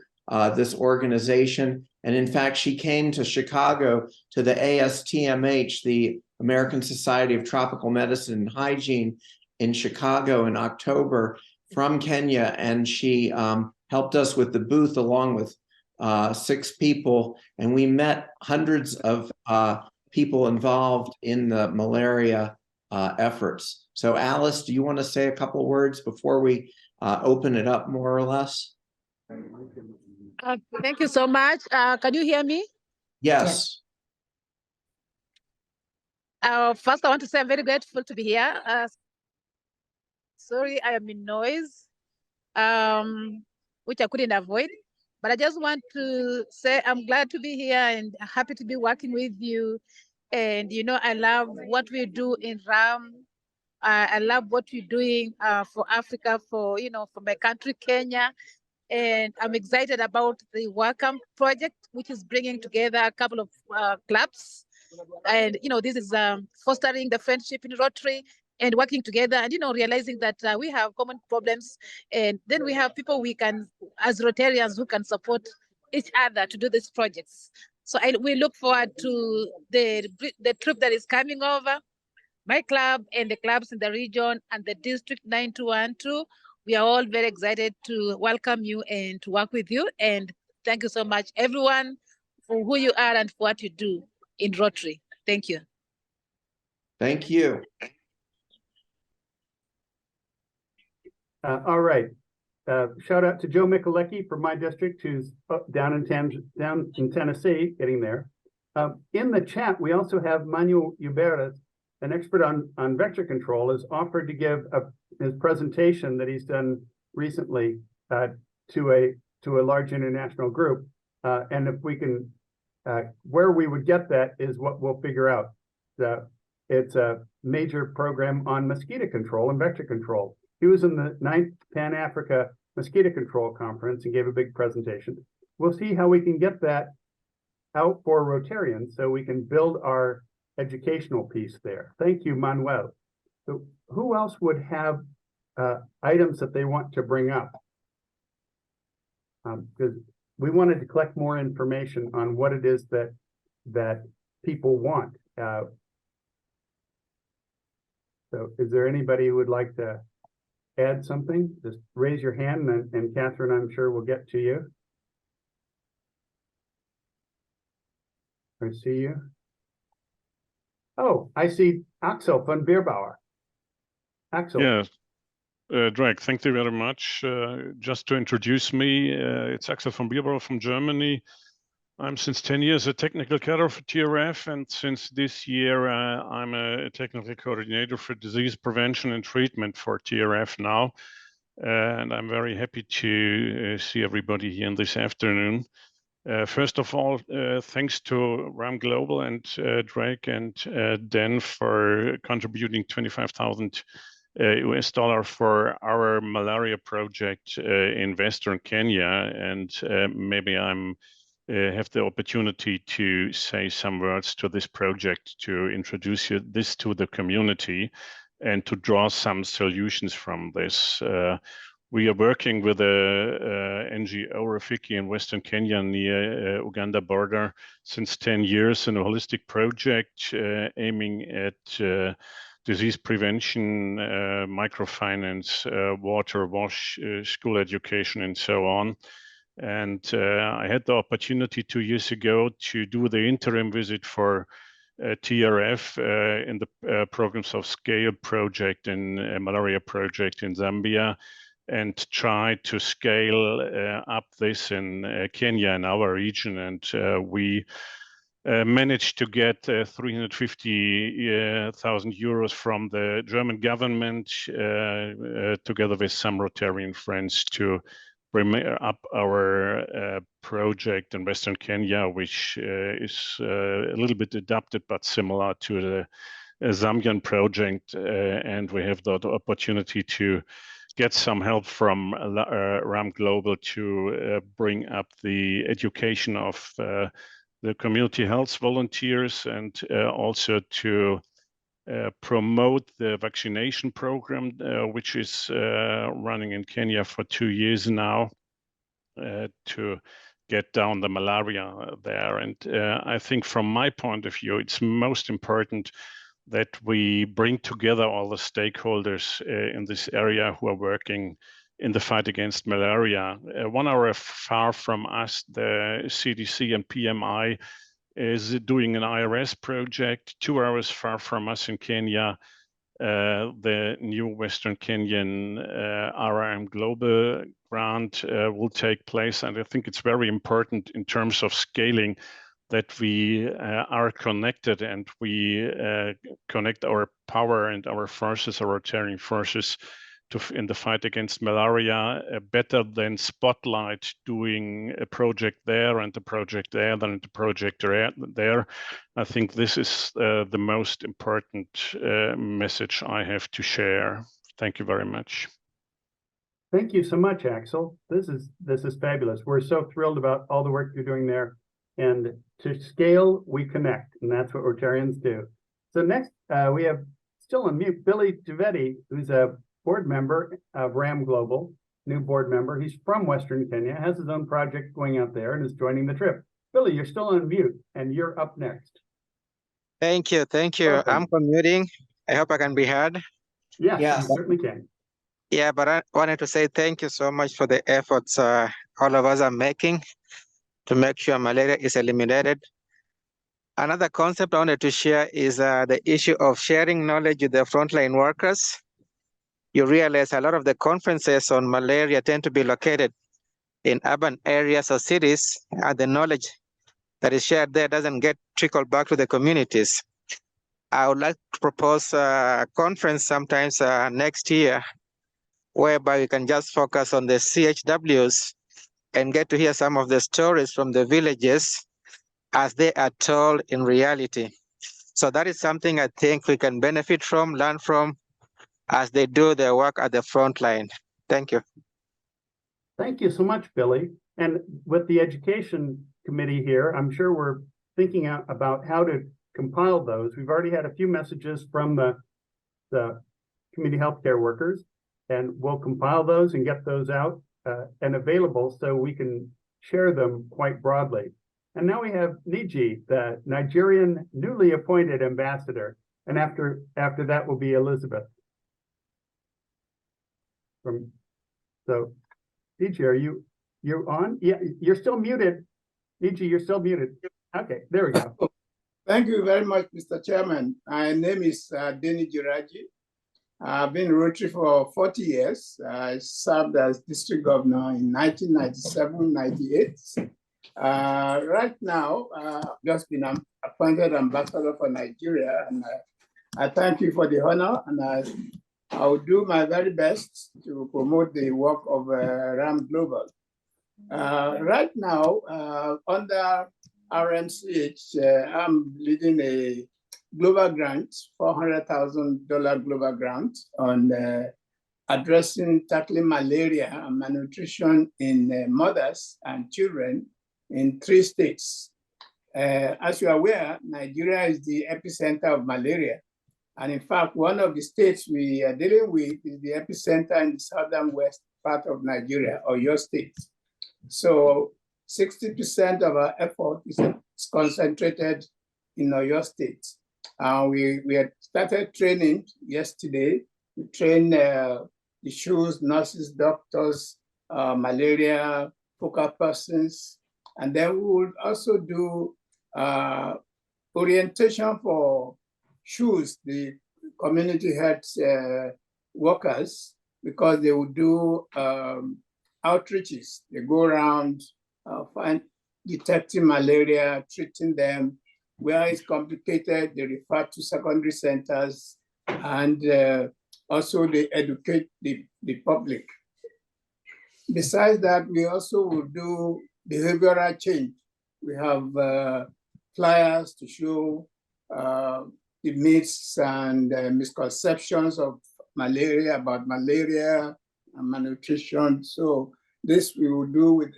S5: this organization. And in fact, she came to Chicago to the ASTMH, the American Society of Tropical Medicine and Hygiene in Chicago in October from Kenya. And she helped us with the booth along with 6 people. And we met hundreds of people involved in the malaria efforts. So Alice, do you want to say a couple words before we open it up more or less?
S14: Thank you so much. Can you hear me?
S5: Yes.
S14: First, I want to say I'm very grateful to be here. Sorry, I am in noise, which I couldn't avoid. But I just want to say I'm glad to be here and happy to be working with you. And, you know, I love what we do in RAM. I love what we're doing for Africa, for, you know, for my country, Kenya. And I'm excited about the Welcome project, which is bringing together a couple of clubs. And, you know, this is fostering the friendship in Rotary and working together and, you know, realizing that we have common problems. And then we have people we can, as Rotarians, who can support each other to do these projects. So we look forward to the trip that is coming over. My club and the clubs in the region and the district 9212. We are all very excited to welcome you and to work with you. And thank you so much, everyone, for who you are and for what you do in Rotary. Thank you.
S5: Thank you.
S1: All right. Shout out to Joe Michalecki from my district, who's down in Tennessee, getting there. In the chat, we also have Manuel Uberas, an expert on vector control, is offered to give his presentation that he's done recently to a large international group. And if we can, where we would get that is what we'll figure out. It's a major program on mosquito control and vector control. He was in the 9th Pan-Africa Mosquito Control Conference and gave a big presentation. We'll see how we can get that out for Rotarians so we can build our educational piece there. Thank you, Manuel. So who else would have items that they want to bring up? Because we wanted to collect more information on what it is that people want. So is there anybody who would like to add something? Just raise your hand and Catherine, I'm sure, will get to you. I see you. Oh, I see Axel von Bierbauer. Axel.
S4: Yes. Drake, thank you very much. Just to introduce me, it's Axel von Bierbauer from Germany. I'm since 10 years a technical carer for TRF, and since this year I'm a technical coordinator for disease prevention and treatment for TRF now. And I'm very happy to see everybody here this afternoon. First of all, thanks to RAM Global and Drake and Dan for contributing $25,000 US for our malaria project in Western Kenya. And maybe I'm have the opportunity to say some words to this project to introduce this to the community and to draw some solutions from this. We are working with a NGO Rafiki in Western Kenya near Uganda border since 10 years in a holistic project aiming at disease prevention, microfinance, water, wash, school education, and so on. And I had the opportunity 2 years ago to do the interim visit for TRF in the Programs of Scale project and malaria project in Zambia, and try to scale up this in Kenya in our region. And we managed to get 350,000 euros from the German government together with some Rotarian friends to bring up our project in Western Kenya, which is a little bit adapted but similar to the Zambian project. And we have the opportunity to get some help from RAM Global to bring up the education of the community health volunteers and also to promote the vaccination program, which is running in Kenya for 2 years now, to get down the malaria there. And I think from my point of view, it's most important that we bring together all the stakeholders in this area who are working in the fight against malaria. 1 hour far from us, the CDC and PMI is doing an IRS project. 2 hours far from us in Kenya, the new Western Kenyan RAM Global grant will take place. And I think it's very important in terms of scaling that we are connected and we connect our power and our forces, our rotarian forces, in the fight against malaria, better than Spotlight doing a project there and a project there, than the project there. I think this is the most important message I have to share. Thank you very much.
S1: Thank you so much, Axel. This is fabulous. We're so thrilled about all the work you're doing there. And to scale, we connect, and that's what Rotarians do. So next, we have still on mute Billy Givetti, who's a board member of RAM Global, new board member. He's from Western Kenya, has his own project going out there, and is joining the trip. Billy, you're still on mute, and you're up next.
S15: Thank you.
S1: Welcome.
S15: I'm commuting. I hope I can be heard.
S1: Yes, you certainly can.
S15: Yeah, but I wanted to say thank you so much for the efforts all of us are making to make sure malaria is eliminated. Another concept I wanted to share is the issue of sharing knowledge with the frontline workers. You realize a lot of the conferences on malaria tend to be located in urban areas or cities, and the knowledge that is shared there doesn't get trickled back to the communities. I would like to propose a conference sometimes next year, whereby we can just focus on the CHWs and get to hear some of the stories from the villages as they are told in reality. So that is something I think we can benefit from, learn from, as they do their work at the front line. Thank you.
S1: Thank you so much, Billy. And with the education committee here, I'm sure we're thinking about how to compile those. We've already had a few messages from the community healthcare workers, and we'll compile those and get those out and available so we can share them quite broadly. And now we have Niji, the Nigerian newly appointed ambassador. And after that will be Elizabeth. So Niji, you're on? Yeah, you're still muted. Niji, you're still muted. Okay, there we go.
S16: Thank you very much, Mr. Chairman. My name is Denny Jiraji. I've been in Rotary for 40 years. I served as district governor in 1997-98. Right now, I've just been appointed ambassador for Nigeria, and I thank you for the honor, and I will do my very best to promote the work of RAM Global. Right now, under RMCH, I'm leading a global grant, $400,000 global grant on tackling malaria and malnutrition in mothers and children in 3 states. As you are aware, Nigeria is the epicenter of malaria. And in fact, one of the states we are dealing with is the epicenter in the southern west part of Nigeria, or your state. So 60% of our effort is concentrated in Oyo State. We had started training yesterday. We trained the SHUs, nurses, doctors, malaria, focal persons. And then we will also do orientation for SHUs, the community health workers, because they will do outreaches. They go around detecting malaria, treating them. Where it's complicated, they refer to secondary centers, and also they educate the public. Besides that, we also will do behavioral change. We have flyers to show the myths and misconceptions of malaria, about malaria, and malnutrition. So this we will do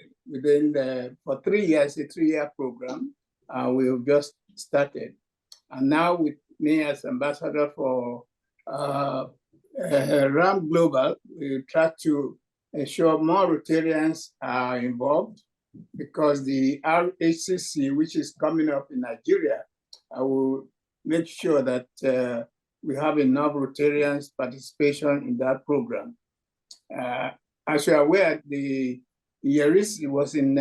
S16: for 3 years, a 3-year program. We have just started. And now with me as ambassador for RAM Global, we try to ensure more Rotarians are involved, because the RHCC, which is coming up in Nigeria, I will make sure that we have enough Rotarians participation in that program. As you are aware, the Yerisi was in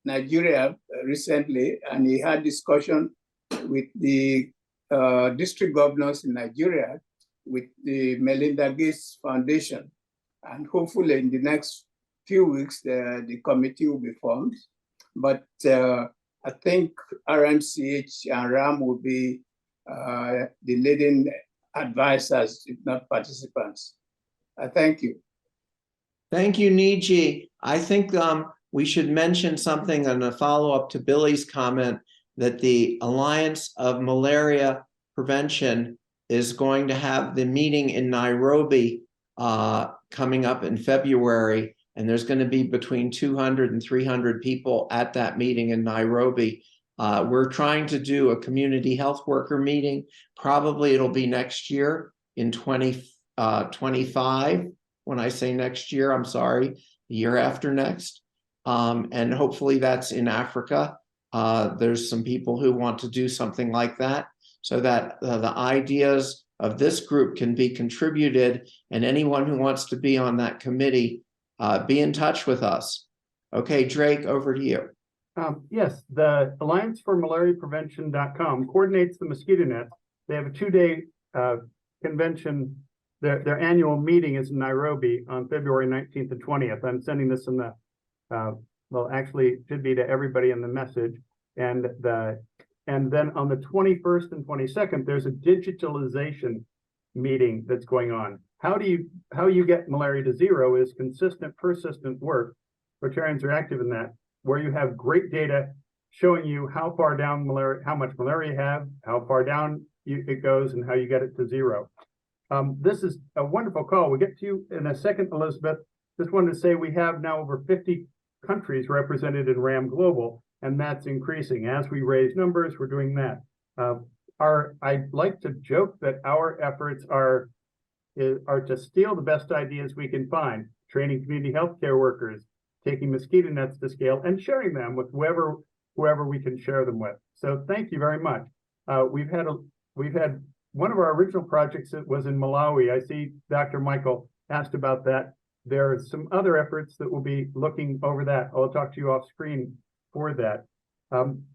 S16: Nigeria recently, and he had discussion with the district governors in Nigeria with the Melinda Gates Foundation. And hopefully in the next few weeks, the committee will be formed. But I think RMCH and RAM will be the leading advisors, if not participants. Thank you.
S5: Thank you, Niji. I think we should mention something in a follow-up to Billy's comment that the Alliance of Malaria Prevention is going to have the meeting in Nairobi coming up in February, and there's going to be between 200 and 300 people at that meeting in Nairobi. We're trying to do a community health worker meeting. Probably it'll be next year in 2025. When I say next year, I'm sorry, the year after next. And hopefully that's in Africa. There's some people who want to do something like that, so that the ideas of this group can be contributed, and anyone who wants to be on that committee, be in touch with us. Okay, Drake, over to you.
S1: Yes, the Alliance for Malaria Prevention.com coordinates the mosquito net. They have a 2-day convention. Their annual meeting is in Nairobi on February 19th and 20th. I'm sending this in the, well, actually it should be to everybody in the message. And then on the 21st and 22nd, there's a digitalization meeting that's going on. How you get malaria to zero is consistent, persistent work. Rotarians are active in that, where you have great data showing you how far down malaria, how much malaria you have, how far down it goes, and how you get it to zero. This is a wonderful call. We'll get to you in a second, Elizabeth. Just wanted to say we have now over 50 countries represented in RAM Global, and that's increasing. As we raise numbers, we're doing that. I'd like to joke that our efforts are to steal the best ideas we can find, training community healthcare workers, taking mosquito nets to scale, and sharing them with whoever we can share them with. So thank you very much. We've had one of our original projects that was in Malawi. I see Dr. Michael asked about that. There are some other efforts that will be looking over that. I'll talk to you off screen for that.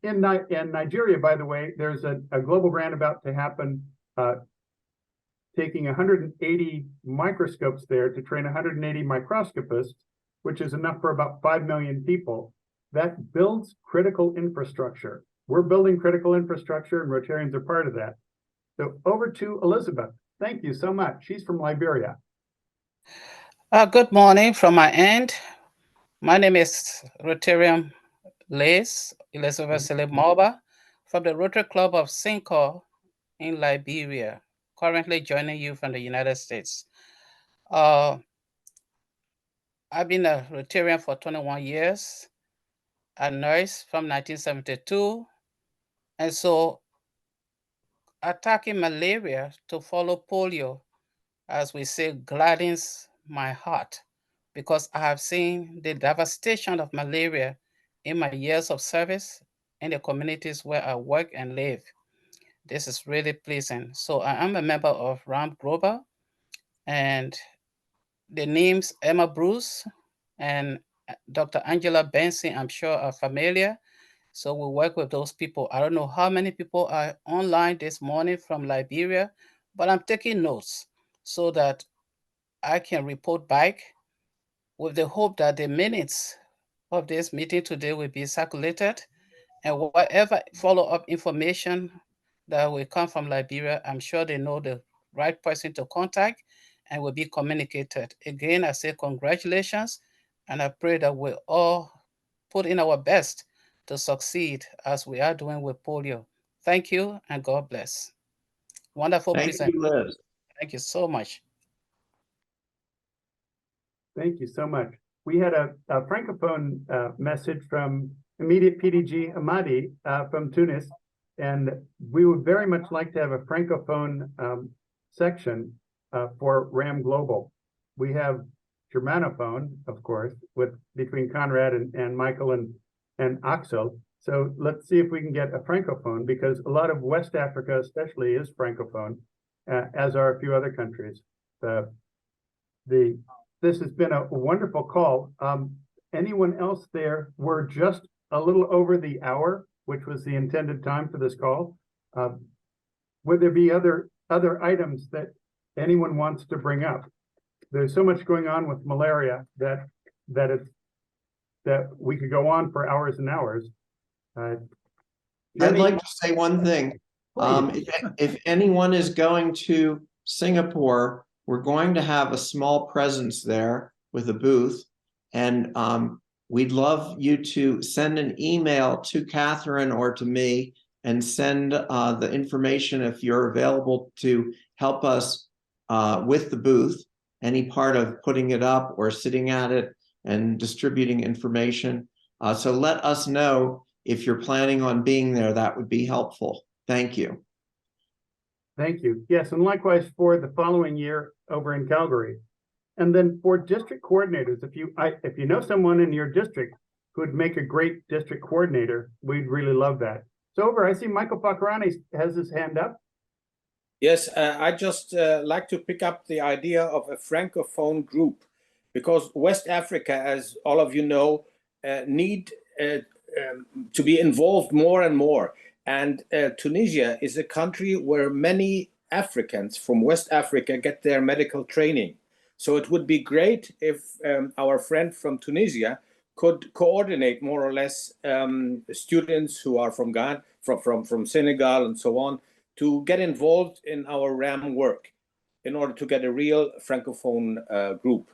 S1: In Nigeria, by the way, there's a global grant about to happen, taking 180 microscopes there to train 180 microscopists, which is enough for about 5 million people. That builds critical infrastructure. We're building critical infrastructure, and Rotarians are part of that. So over to Elizabeth. Thank you so much. She's from Liberia.
S17: Good morning from my end. My name is Rotarian Liz Elizabeth Seleb Moba from the Rotary Club of Sinkor in Liberia, currently joining you from the United States. I've been a Rotarian for 21 years, a nurse from 1972, and so attacking malaria to follow polio, as we say, gladdens my heart, because I have seen the devastation of malaria in my years of service in the communities where I work and live. This is really pleasing. So I am a member of RAM Global, and the names Emma Bruce and Dr. Angela Benson, I'm sure, are familiar. So we work with those people. I don't know how many people are online this morning from Liberia, but I'm taking notes so that I can report back with the hope that the minutes of this meeting today will be circulated, and whatever follow-up information that will come from Liberia, I'm sure they know the right person to contact and will be communicated. Again, I say congratulations, and I pray that we all put in our best to succeed as we are doing with polio. Thank you, and God bless. Wonderful
S5: Thank
S17: presentation.
S5: you, Liz.
S17: Thank you so much.
S1: Thank you so much. We had a Francophone message from immediate PDG Hamadi from Tunis, and we would very much like to have a Francophone section for RAM Global. We have Germanophone, of course, between Conrad and Michael and Axel. So let's see if we can get a Francophone, because a lot of West Africa especially is Francophone, as are a few other countries. This has been a wonderful call. Anyone else there? We're just a little over the hour, which was the intended time for this call. Would there be other items that anyone wants to bring up? There's so much going on with malaria that we could go on for hours and hours.
S5: I'd
S1: Jenny?
S5: like to say one thing. If anyone is going to Singapore, we're going to have a small presence there with a booth, and we'd love you to send an email to Catherine or to me and send the information if you're available to help us with the booth, any part of putting it up or sitting at it and distributing information. So let us know if you're planning on being there. That would be helpful. Thank you.
S1: Thank you. Yes, and likewise for the following year over in Calgary. And then for district coordinators, if you know someone in your district who would make a great district coordinator, we'd really love that. So over, I see Michael Pakarani has his hand up.
S6: Yes, I just like to pick up the idea of a Francophone group, because West Africa, as all of you know, need to be involved more and more. And Tunisia is a country where many Africans from West Africa get their medical training. So it would be great if our friend from Tunisia could coordinate more or less students who are from Ghana, from Senegal and so on, to get involved in our RAM work in order to get a real Francophone group.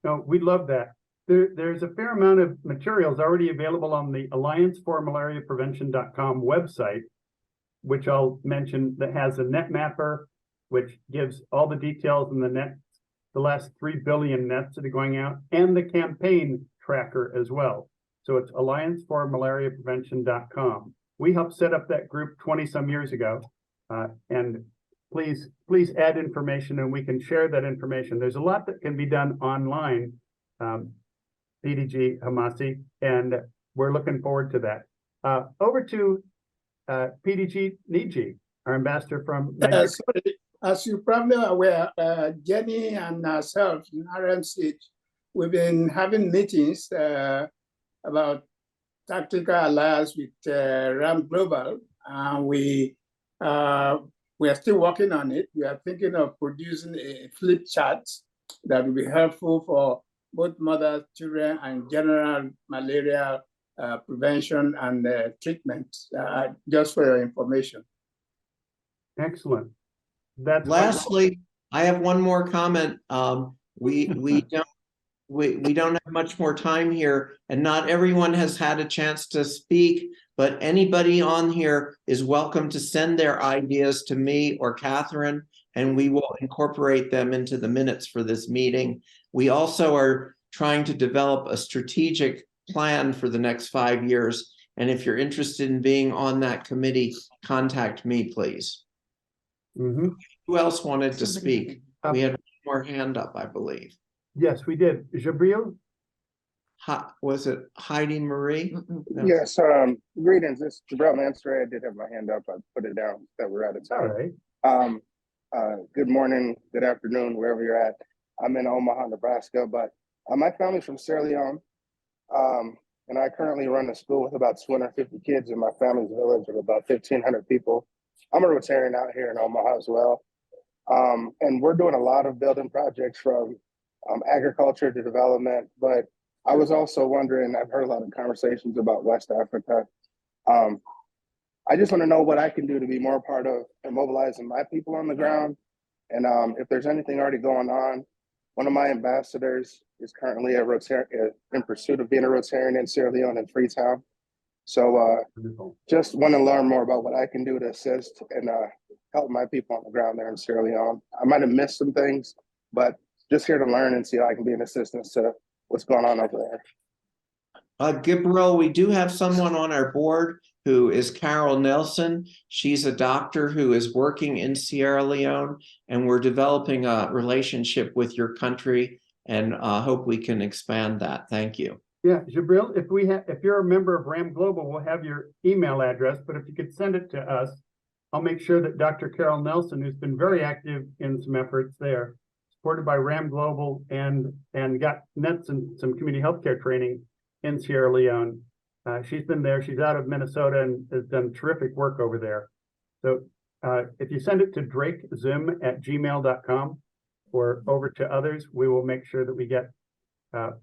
S1: No, we'd love that. There's a fair amount of materials already available on the allianceformalariaprevention.com website, which I'll mention, that has a net mapper, which gives all the details in the net, the last 3 billion nets that are going out, and the campaign tracker as well. So it's allianceformalariaprevention.com. We helped set up that group 20 some years ago, and please add information and we can share that information. There's a lot that can be done online, PDG Hamasi, and we're looking forward to that. Over to PDG Niji, our ambassador from Nigeria.
S16: Sorry. As you're probably aware, Jenny and ourselves in RMC, we've been having meetings about tactical alliance with RAM Global, and we are still working on it. We are thinking of producing a flip chart that will be helpful for both mothers, children, and general malaria prevention and treatment, just for your information.
S1: Excellent. That's
S5: Lastly, I have one more comment. We don't have much more time here, and not everyone has had a chance to speak, but anybody on here is welcome to send their ideas to me or Catherine, and we will incorporate them into the minutes for this meeting. We also are trying to develop a strategic plan for the next 5 years, and if you're interested in being on that committee, contact me, please.
S1: Mm-hmm.
S5: Who else wanted to speak? We had one more hand up, I believe.
S1: Yes, we did. Jabril?
S5: Was it Heidi Marie? No.
S18: Yes, greetings. This is Jabril Mansour. I did have my hand up. I put it down that we're out of time.
S1: All
S18: right. Good morning, good afternoon, wherever you're at. I'm in Omaha, Nebraska, but my family's from Sierra Leone. And I currently run a school with about 250 kids in my family's village of about 1,500 people. I'm a Rotarian out here in Omaha as well. And we're doing a lot of building projects from agriculture to development, but I was also wondering, I've heard a lot of conversations about West Africa. I just want to know what I can do to be more a part of mobilizing my people on the ground. And if there's anything already going on, one of my ambassadors is currently in pursuit of being a Rotarian in Sierra Leone and Freetown. So just want to learn more about what I can do to assist and help my people on the ground there in Sierra Leone. I might have missed some things, but just here to learn and see how I can be an assistance to what's going on over there.
S5: Gabriel, we do have someone on our board who is Carol Nelson. She's a doctor who is working in Sierra Leone, and we're developing a relationship with your country and hope we can expand that. Thank you.
S1: Yeah, Jabril, if you're a member of RAM Global, we'll have your email address, but if you could send it to us, I'll make sure that Dr. Carol Nelson, who's been very active in some efforts there, supported by RAM Global and got some community healthcare training in Sierra Leone. She's been there. She's out of Minnesota and has done terrific work over there. So if you send it to drakezim@gmail.com or over to others, we will make sure that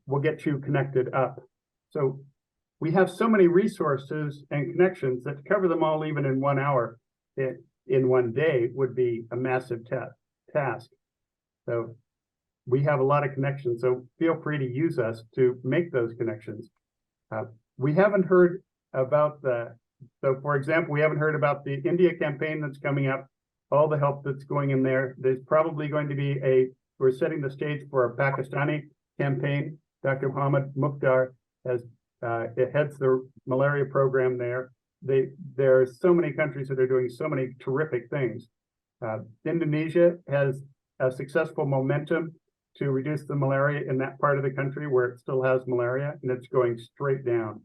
S1: we'll get you connected up. So we have so many resources and connections that to cover them all even in 1 hour in one day would be a massive task. So we have a lot of connections, so feel free to use us to make those connections. We haven't heard about so for example, we haven't heard about the India campaign that's coming up, all the help that's going in there. There's probably going to be we're setting the stage for a Pakistani campaign. Dr. Muhammad Mukhtar heads the malaria program there. There are so many countries that are doing so many terrific things. Indonesia has a successful momentum to reduce the malaria in that part of the country where it still has malaria, and it's going straight down.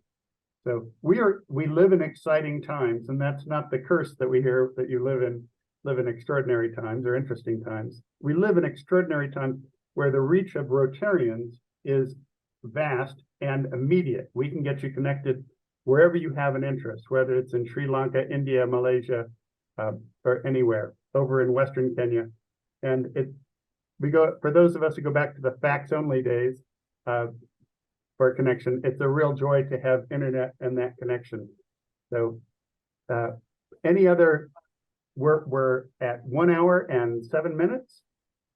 S1: So we live in exciting times, and that's not the curse that we hear that you live in extraordinary times or interesting times. We live in extraordinary times where the reach of Rotarians is vast and immediate. We can get you connected wherever you have an interest, whether it's in Sri Lanka, India, Malaysia, or anywhere over in Western Kenya. And for those of us who go back to the fax only days for a connection, it's a real joy to have internet and that connection. So we're at 1 hour and 7 minutes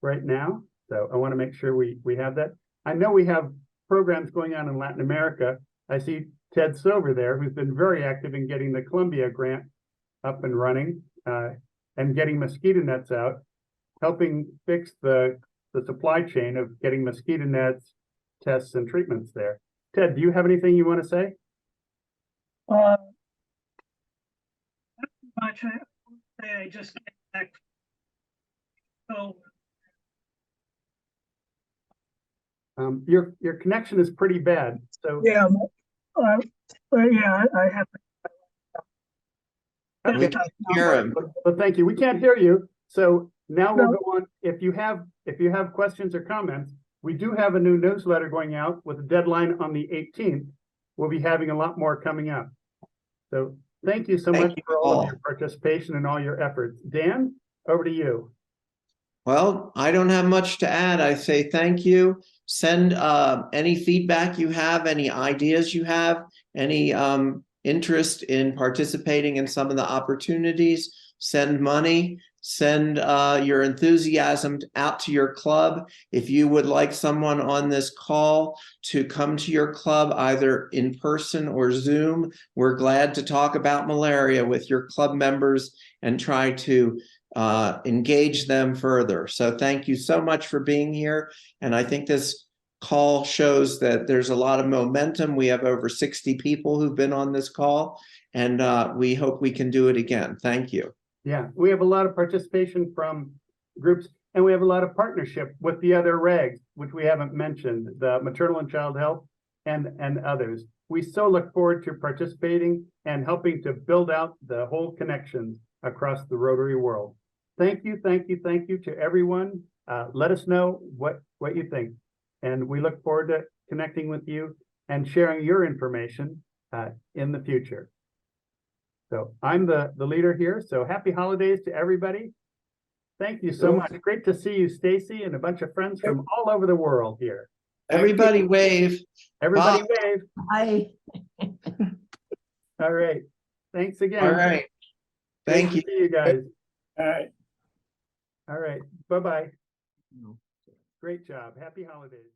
S1: right now. So I want to make sure we have that. I know we have programs going on in Latin America. I see Ted Silver there, who's been very active in getting the Columbia grant up and running and getting mosquito nets out, helping fix the supply chain of getting mosquito nets, tests, and treatments there. Ted, do you have anything you want to say?
S19: Not much. I just came back. So
S1: your connection is pretty bad. So
S19: yeah, I have.
S1: Okay.
S5: Hear him.
S1: But thank you. We can't hear you. So now we'll go on. If you have questions or comments, we do have a new newsletter going out with a deadline on the 18th. We'll be having a lot more coming up. So thank you so much for all of your participation and all your efforts. Dan, over to you.
S5: Well, I don't have much to add. I say thank you. Send any feedback you have, any ideas you have, any interest in participating in some of the opportunities. Send money. Send your enthusiasm out to your club. If you would like someone on this call to come to your club, either in person or Zoom, we're glad to talk about malaria with your club members and try to engage them further. So thank you so much for being here. And I think this call shows that there's a lot of momentum. We have over 60 people who've been on this call, and we hope we can do it again. Thank you.
S1: Yeah, we have a lot of participation from groups, and we have a lot of partnership with the other regs, which we haven't mentioned, the maternal and child health and others. We so look forward to participating and helping to build out the whole connections across the Rotary world. Thank you, thank you, thank you to everyone. Let us know what you think. And we look forward to connecting with you and sharing your information in the future. So I'm the leader here. So happy holidays to everybody. Thank you so much. Great to see you, Stacy, and a bunch of friends from all over the world here.
S5: Everybody wave.
S1: Everybody
S5: Bye.
S1: wave.
S8: Hi.
S1: All right. Thanks again.
S5: All right. Thank you.
S1: See you guys. All right. All right. Bye-bye. Great job. Happy holidays.